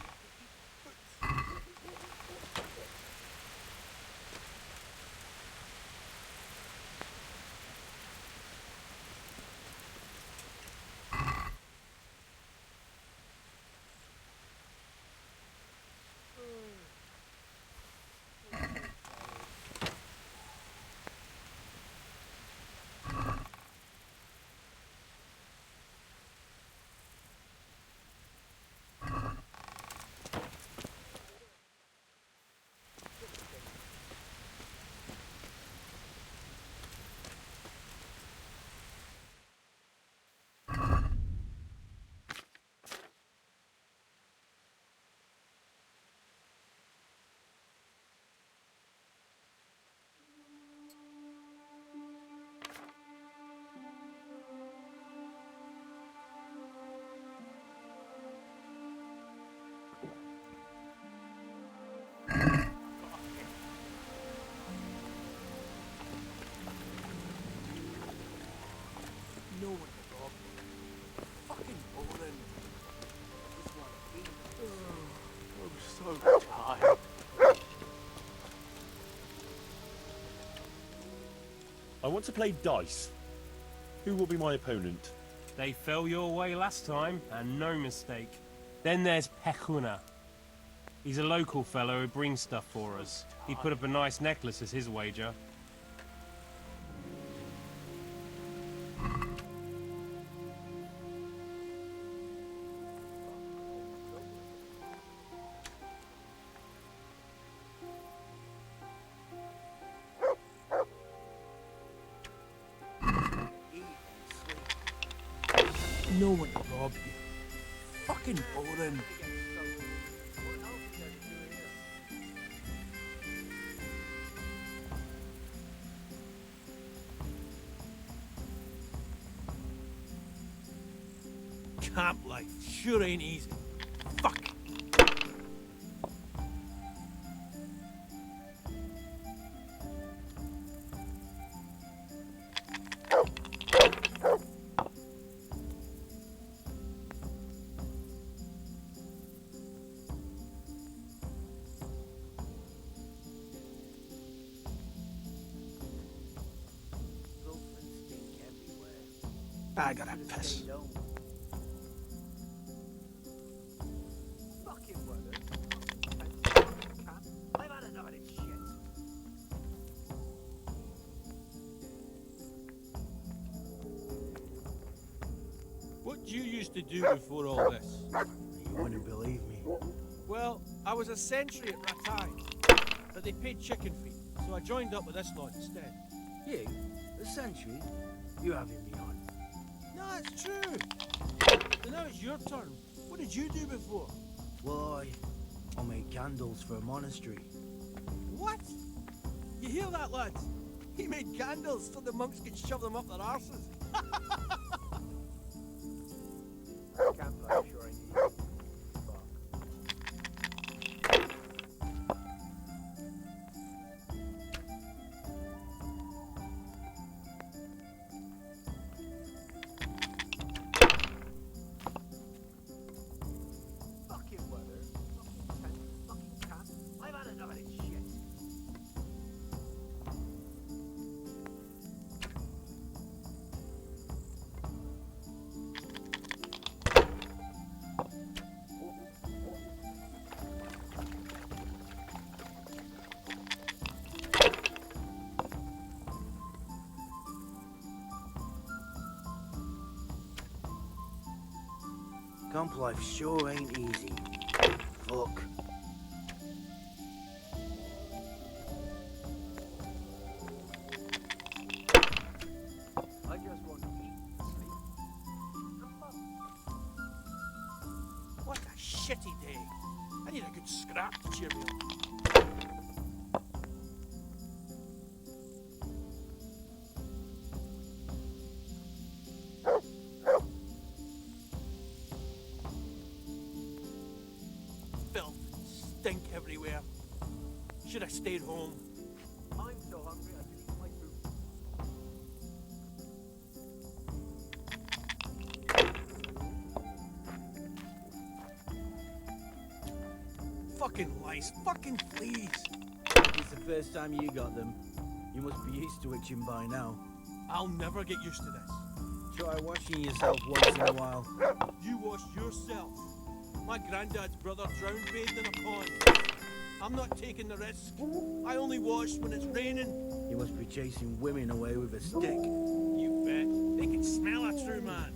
No one can rob me. Fucking boring. Just want to eat. I'm so tired. I want to play dice. Who will be my opponent? They fell your way last time, and no mistake. Then there's Pekuna. He's a local fellow who brings stuff for us. He put up a nice necklace as his wager. No one can rob you. Fucking boring. Camp life sure ain't easy. Fuck. I gotta piss. Fucking weather. did you used to do before all this? You wouldn't believe me. Well, I was a sentry at Ratai, but they paid chicken feed, so I joined up with this lot instead. You? A sentry? You're having me on. No, it's true. So now it's your turn. What did you do before? Why, I made candles for a monastery. What? You hear that, lads? He made candles so the monks could shove them up their arses. Can't sure I need you. Fucking weather. Fucking cat. I've had enough of this shit. Camp life sure ain't easy. Fuck. I just want to eat, sleep, and fuck. What a shitty day. I need a good scrap to cheer me up. Filth, stink everywhere. Should have stayed home. I'm so hungry I can eat my food. Fucking lice, fucking fleas. It's the first time you got them. You must be used to itching by now. I'll never get used to this. Try washing yourself once in a while. You wash yourself. My granddad's brother drowned bathed in a pond. I'm not taking the risk. I only wash when it's raining. You must be chasing women away with a stick. You bet. They can smell a true man.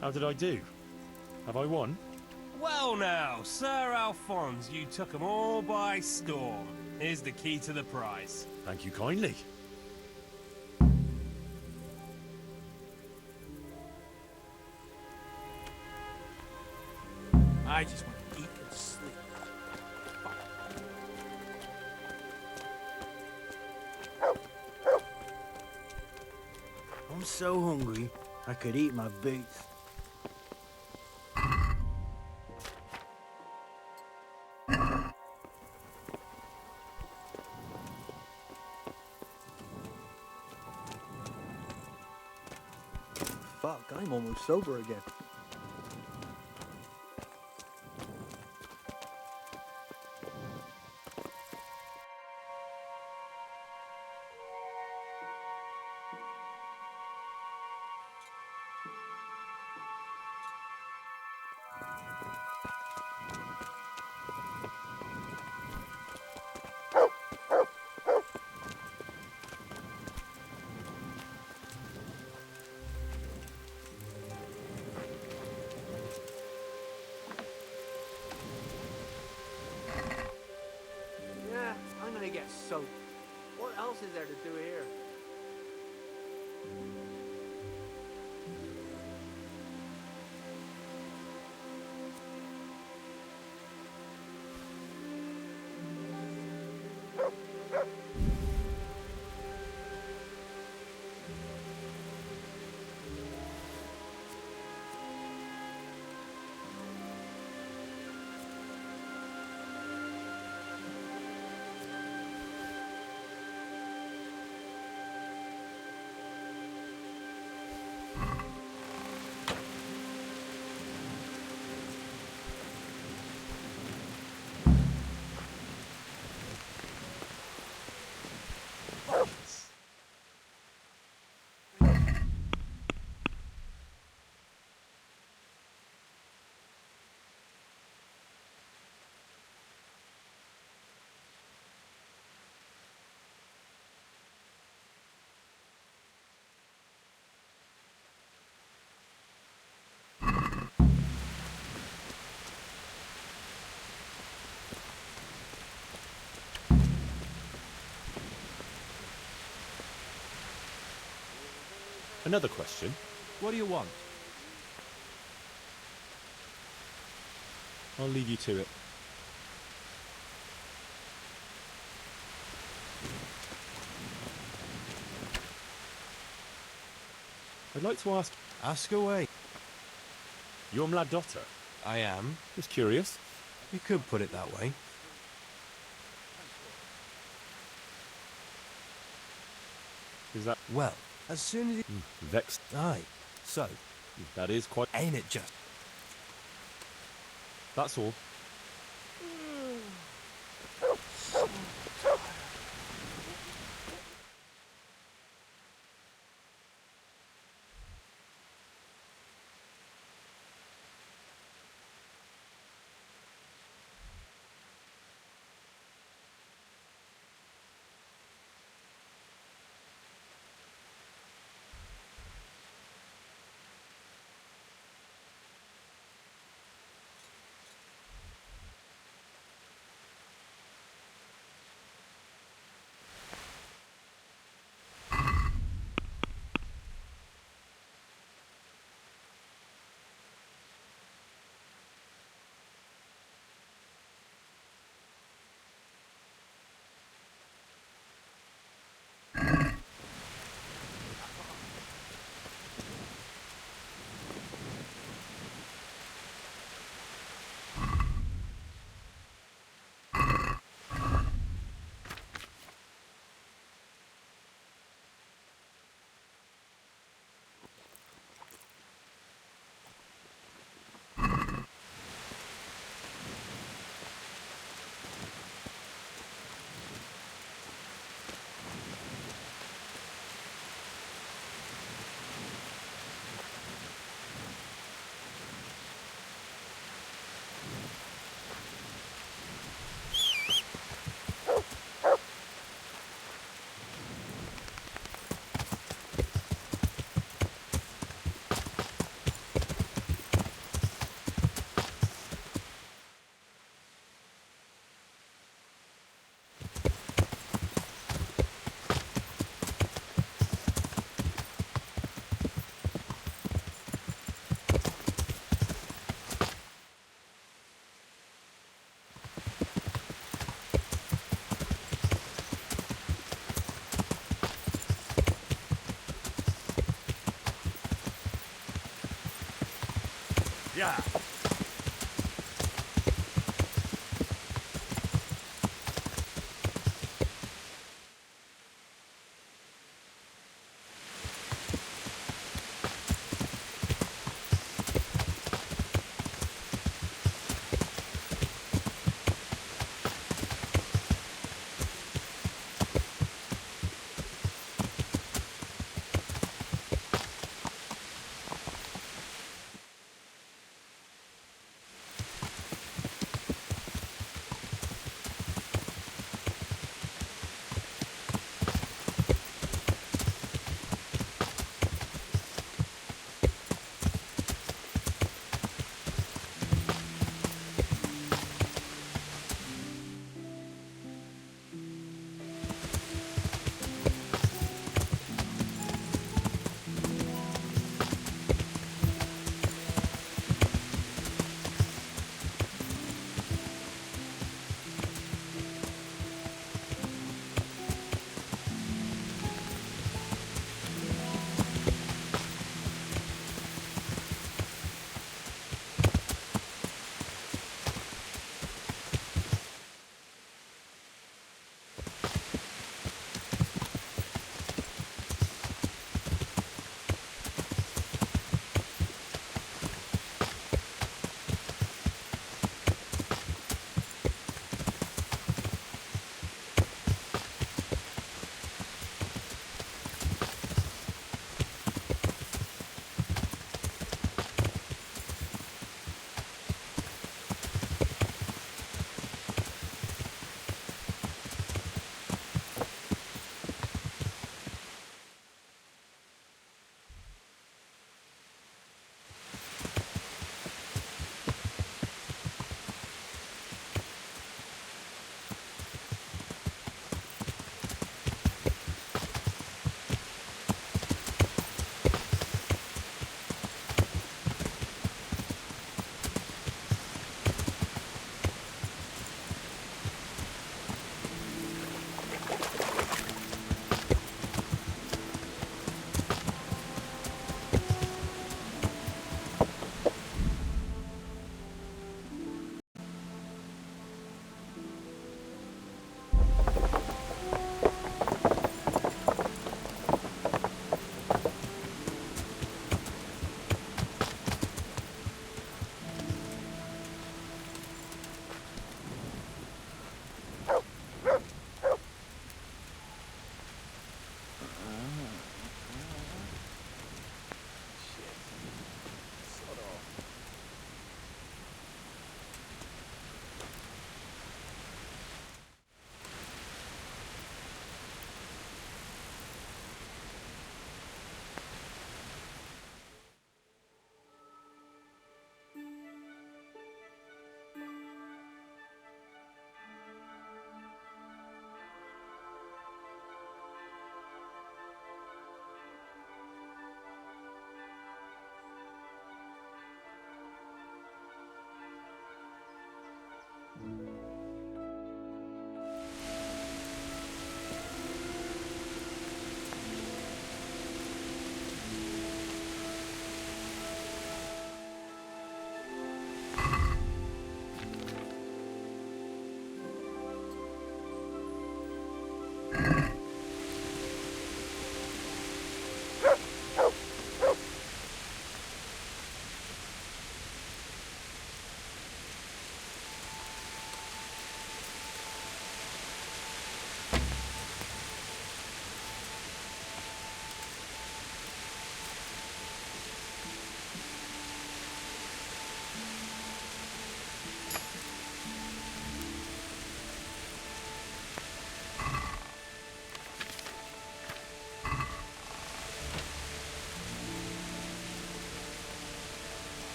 How did I do? Have I won? Well now, Sir Alphonse, you took 'em all by storm. Here's the key to the prize. Thank you kindly. I just want to eat and sleep. I'm so hungry, I could eat my boots. Fuck, I'm almost sober again. Yeah, I'm gonna get soaked. What else is there to do here? Another question. What do you want? I'll leave you to it. I'd like to ask... Ask away. You're Mlad Dotter? I am. Just curious. You could put it that way. Is that... Well, as soon as he... Vexed. Aye. So... That is quite... Ain't it just... That's all. Yeah.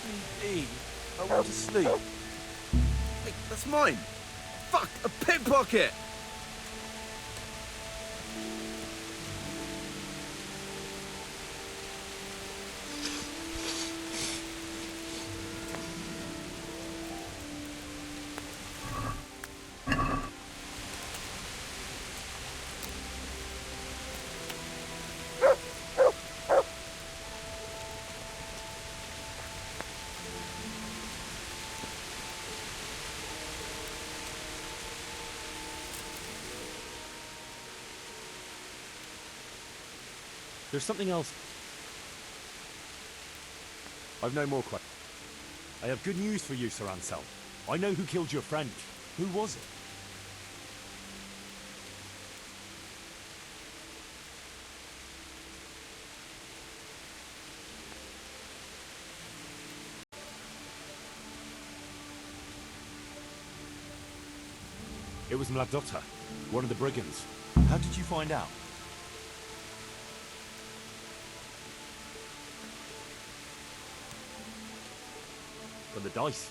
Indeed. I want to sleep. Hey, that's mine. Fuck, a pickpocket! There's something else. I've no more questions. I have good news for you, Sir Anselm. I know who killed your friend. Who was it? It was Mladotta, one of the brigands. How did you find out? From the dice.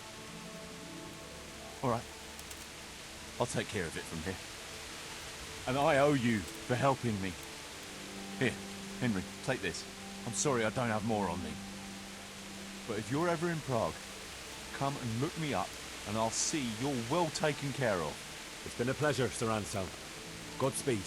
All right. I'll take care of it from here. And I owe you for helping me. Here, Henry, take this. I'm sorry I don't have more on me. But if you're ever in Prague, come and look me up and I'll see you're well taken care of. It's been a pleasure, Sir Anselm. Godspeed.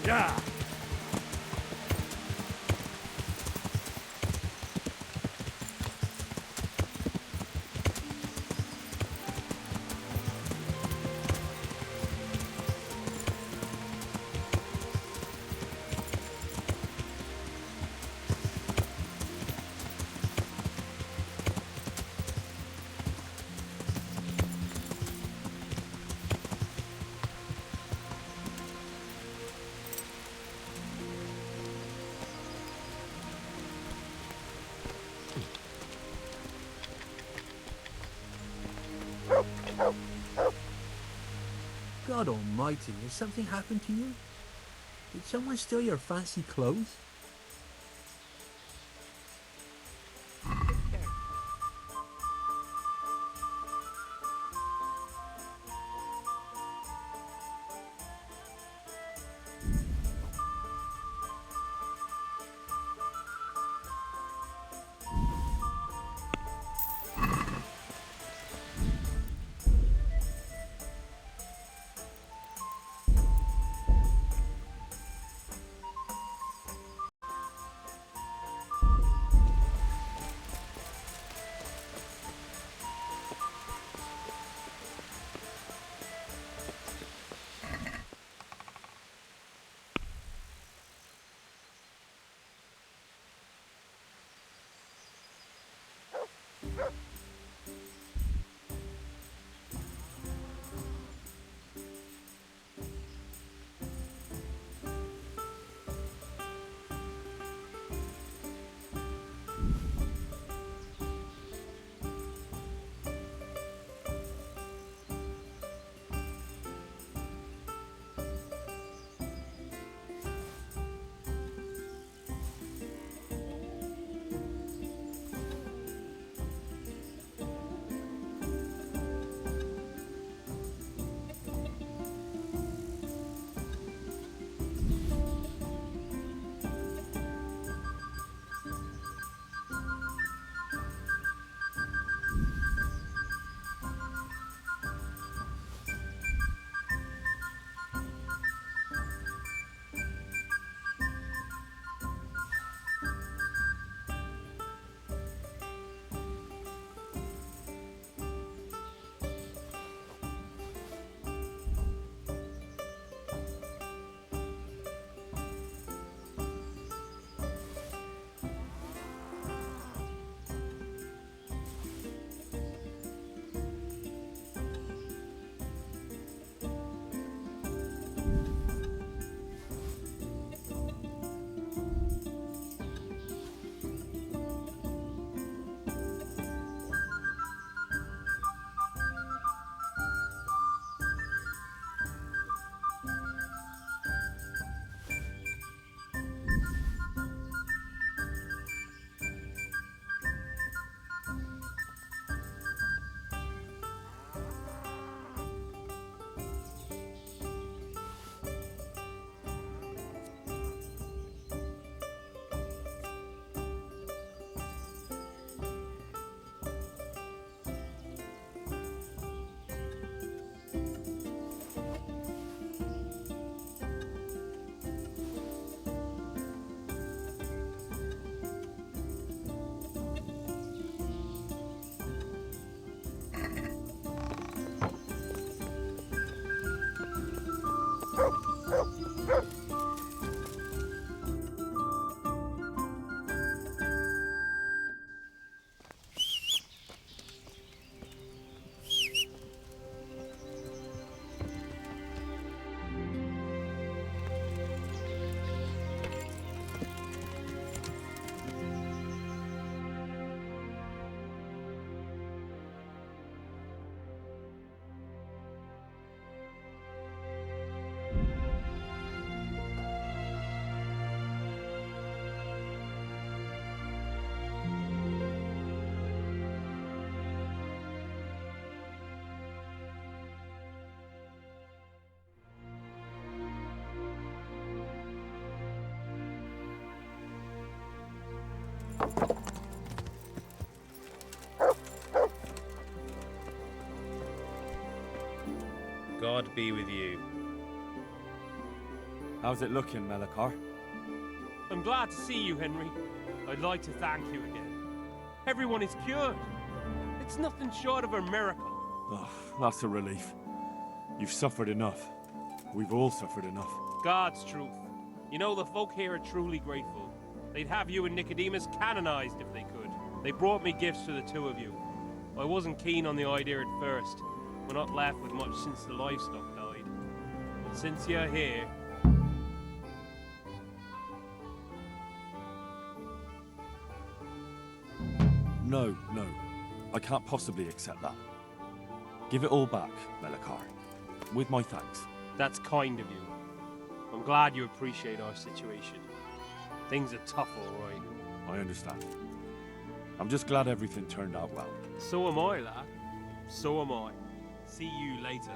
Yeah. God almighty, has something happened to you? Did someone steal your fancy clothes? God be with you. How's it looking, Melikar? I'm glad to see you, Henry. I'd like to thank you again. Everyone is cured. It's nothing short of a miracle. Oh, that's a relief. You've suffered enough. We've all suffered enough. God's truth. You know, the folk here are truly grateful. They'd have you and Nicodemus canonized if they could. They brought me gifts for the two of you. I wasn't keen on the idea at first. We're not left with much since the livestock died. But since you're here... No. I can't possibly accept that. Give it all back, Melikar. With my thanks. That's kind of you. I'm glad you appreciate our situation. Things are tough, all right. I understand. I'm just glad everything turned out well. So am I, lad. So am I. See you later.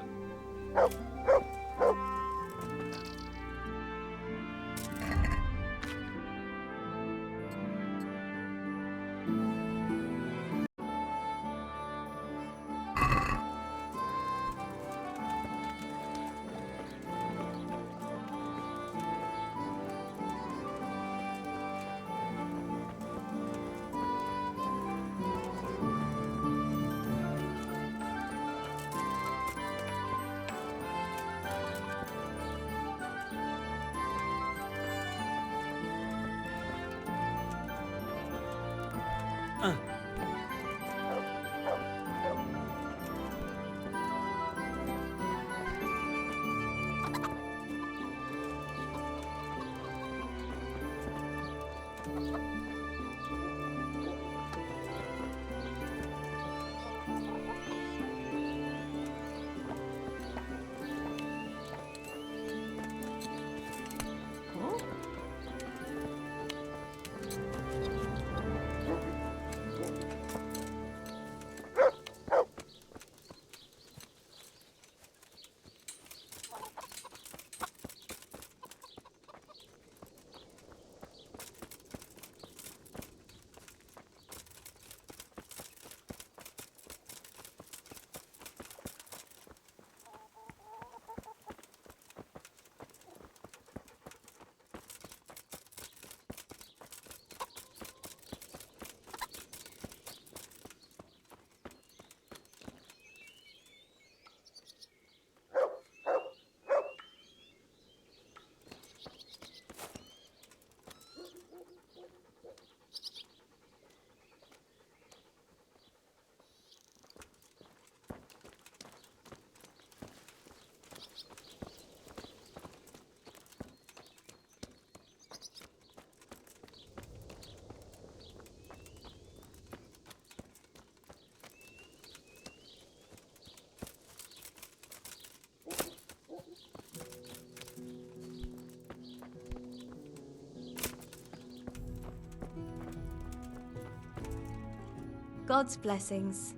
God's blessings.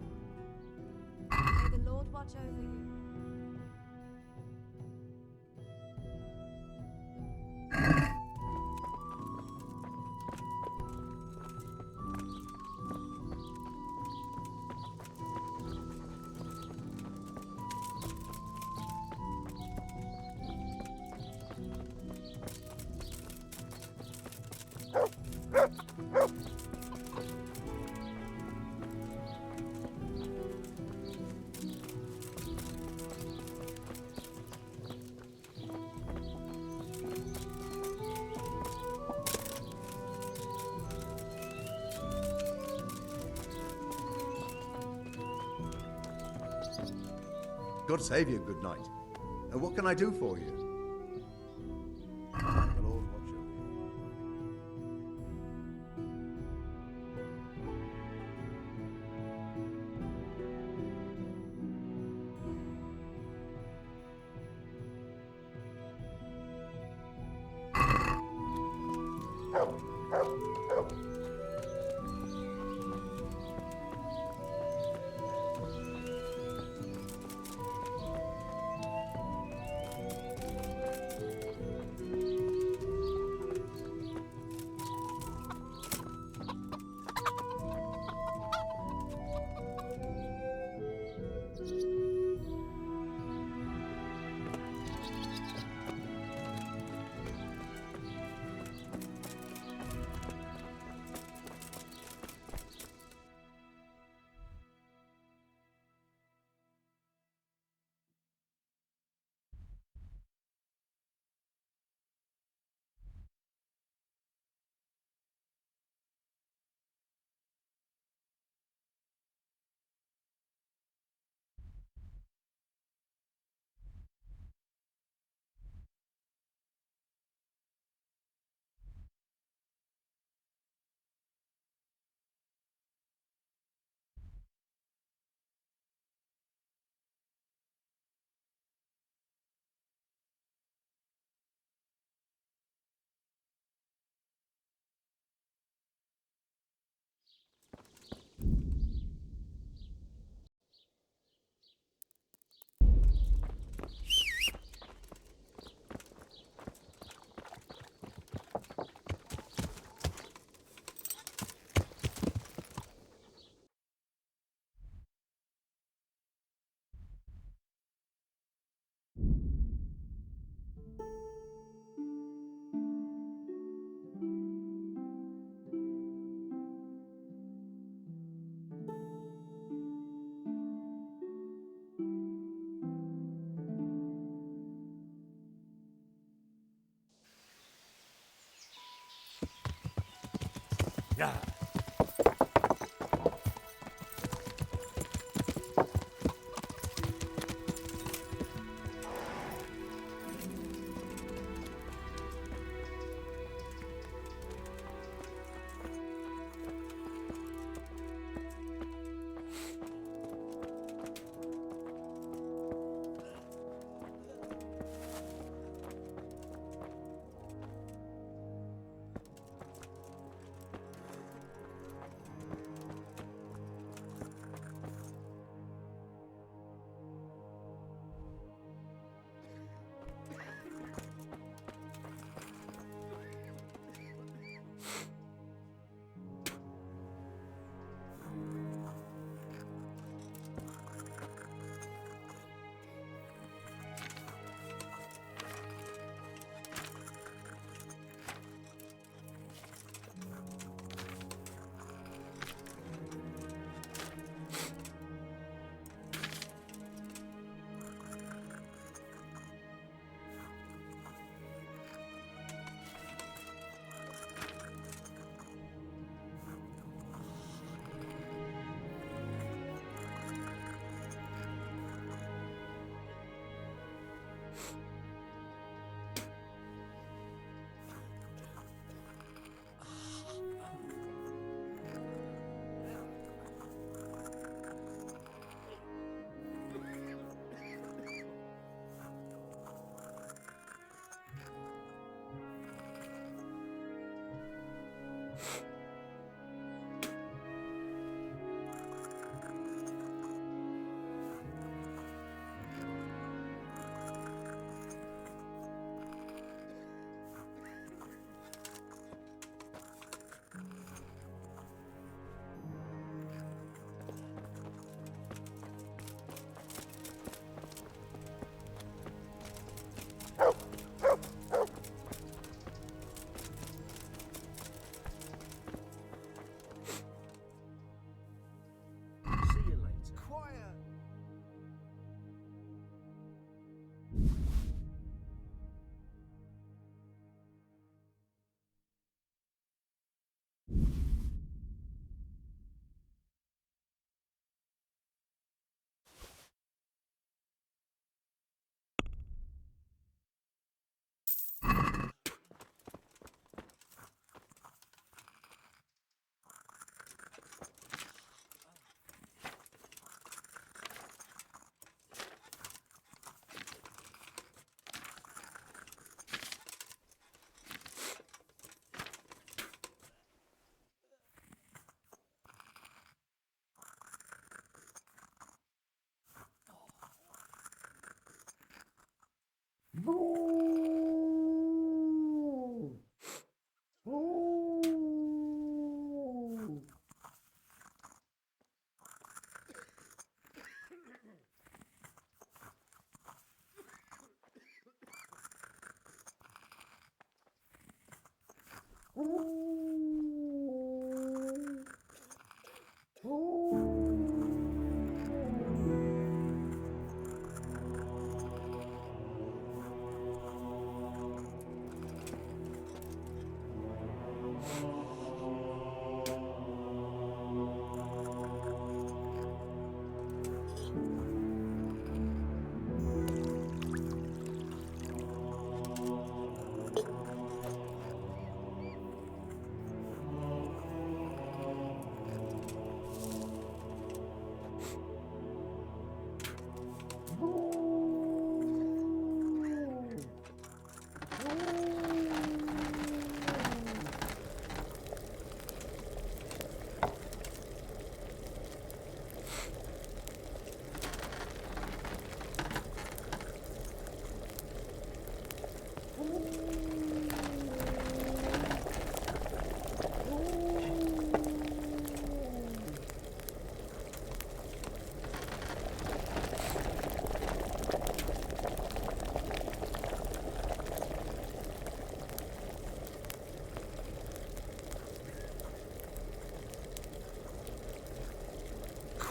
May the Lord watch over you. God save you, good night. And what can I do for you? The Lord watch over you. Yeah.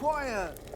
Quiet!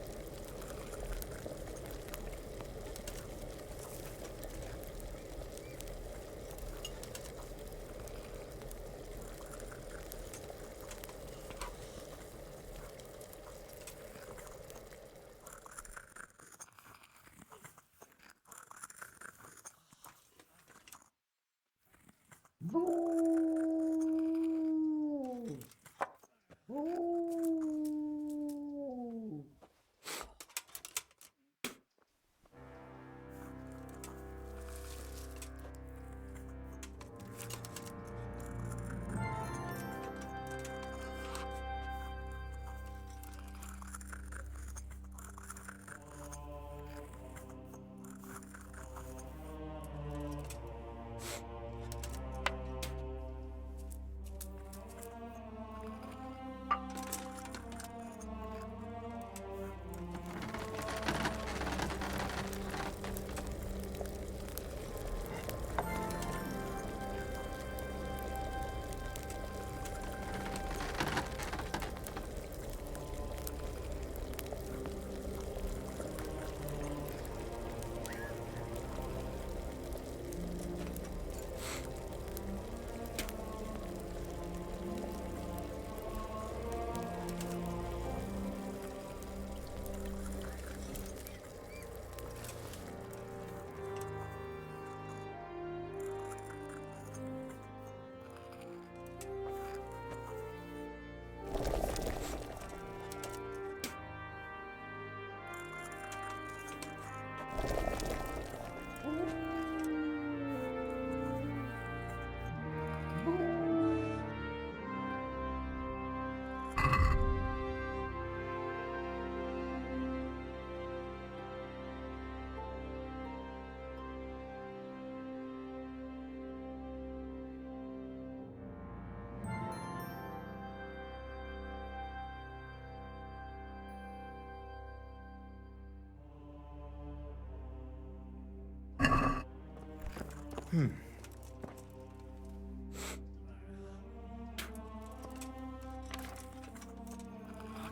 I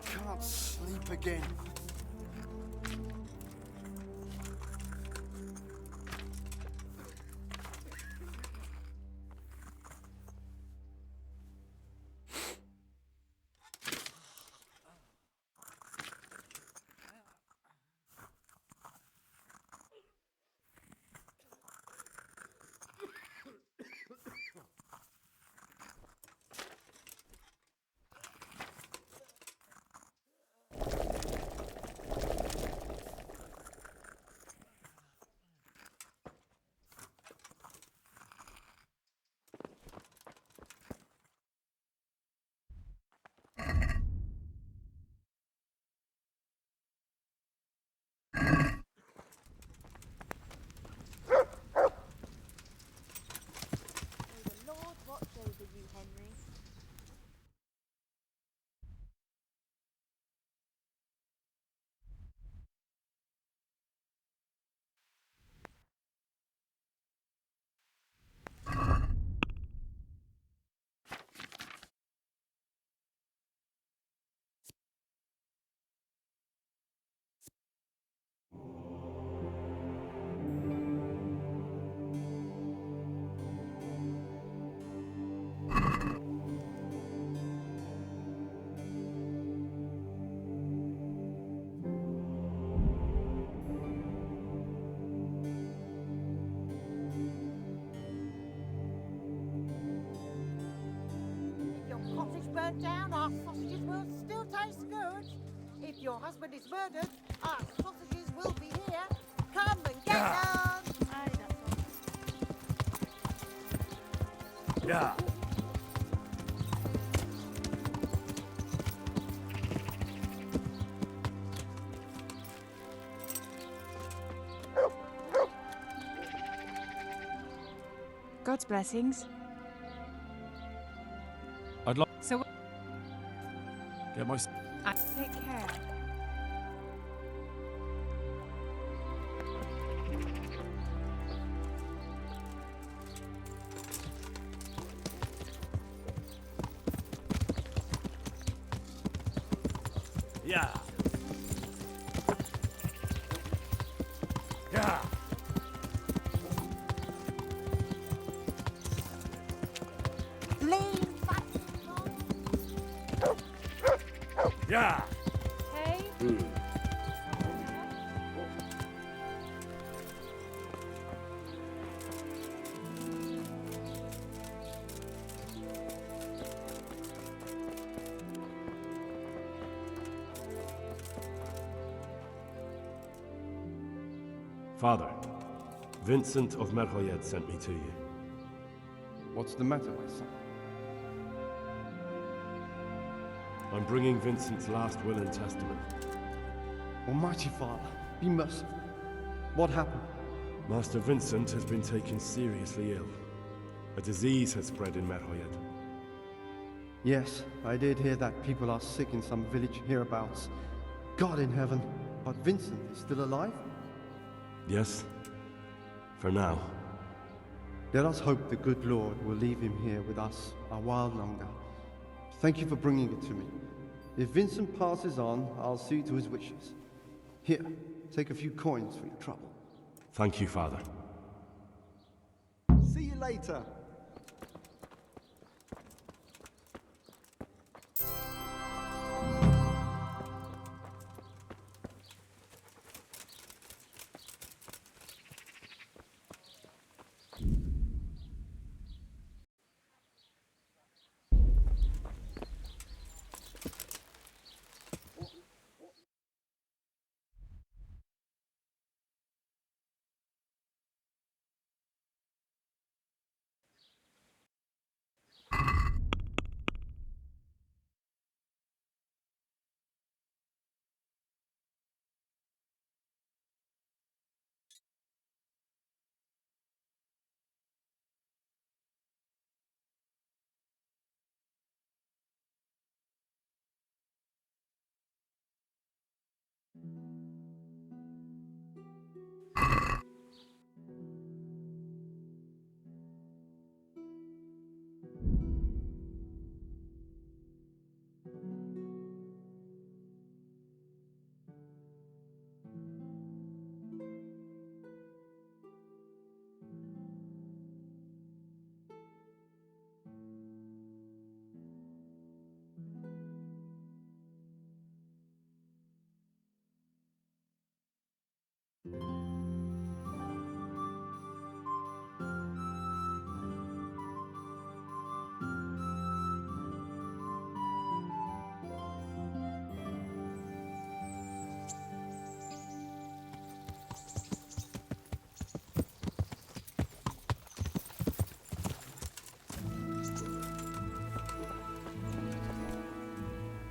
can't sleep again. Burnt down, our sausages will still taste good. If your husband is murdered, our sausages will be here. Come and get them! Yeah. God's blessings. I'd like So get my. take care. Yeah. Yeah. Lean back. Yeah. Hey? Father, Vincent of Merhoyed sent me to you. What's the matter, my son? I'm bringing Vincent's last will and testament. Almighty Father, be merciful. What happened? Master Vincent has been taken seriously ill. A disease has spread in Merhoyed. Yes, I did hear that people are sick in some village hereabouts. God in heaven, but Vincent is still alive? Yes, for now. Let us hope the good Lord will leave him here with us a while longer. Thank you for bringing it to me. If Vincent passes on, I'll see to his wishes. Here, take a few coins for your trouble. Thank you, Father. See you later.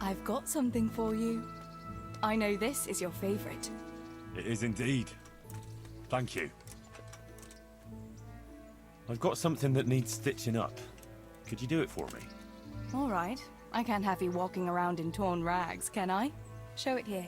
I've got something for you. I know this is your favorite. It is indeed. Thank you. I've got something that needs stitching up. Could you do it for me? All right. I can't have you walking around in torn rags, can I? Show it here.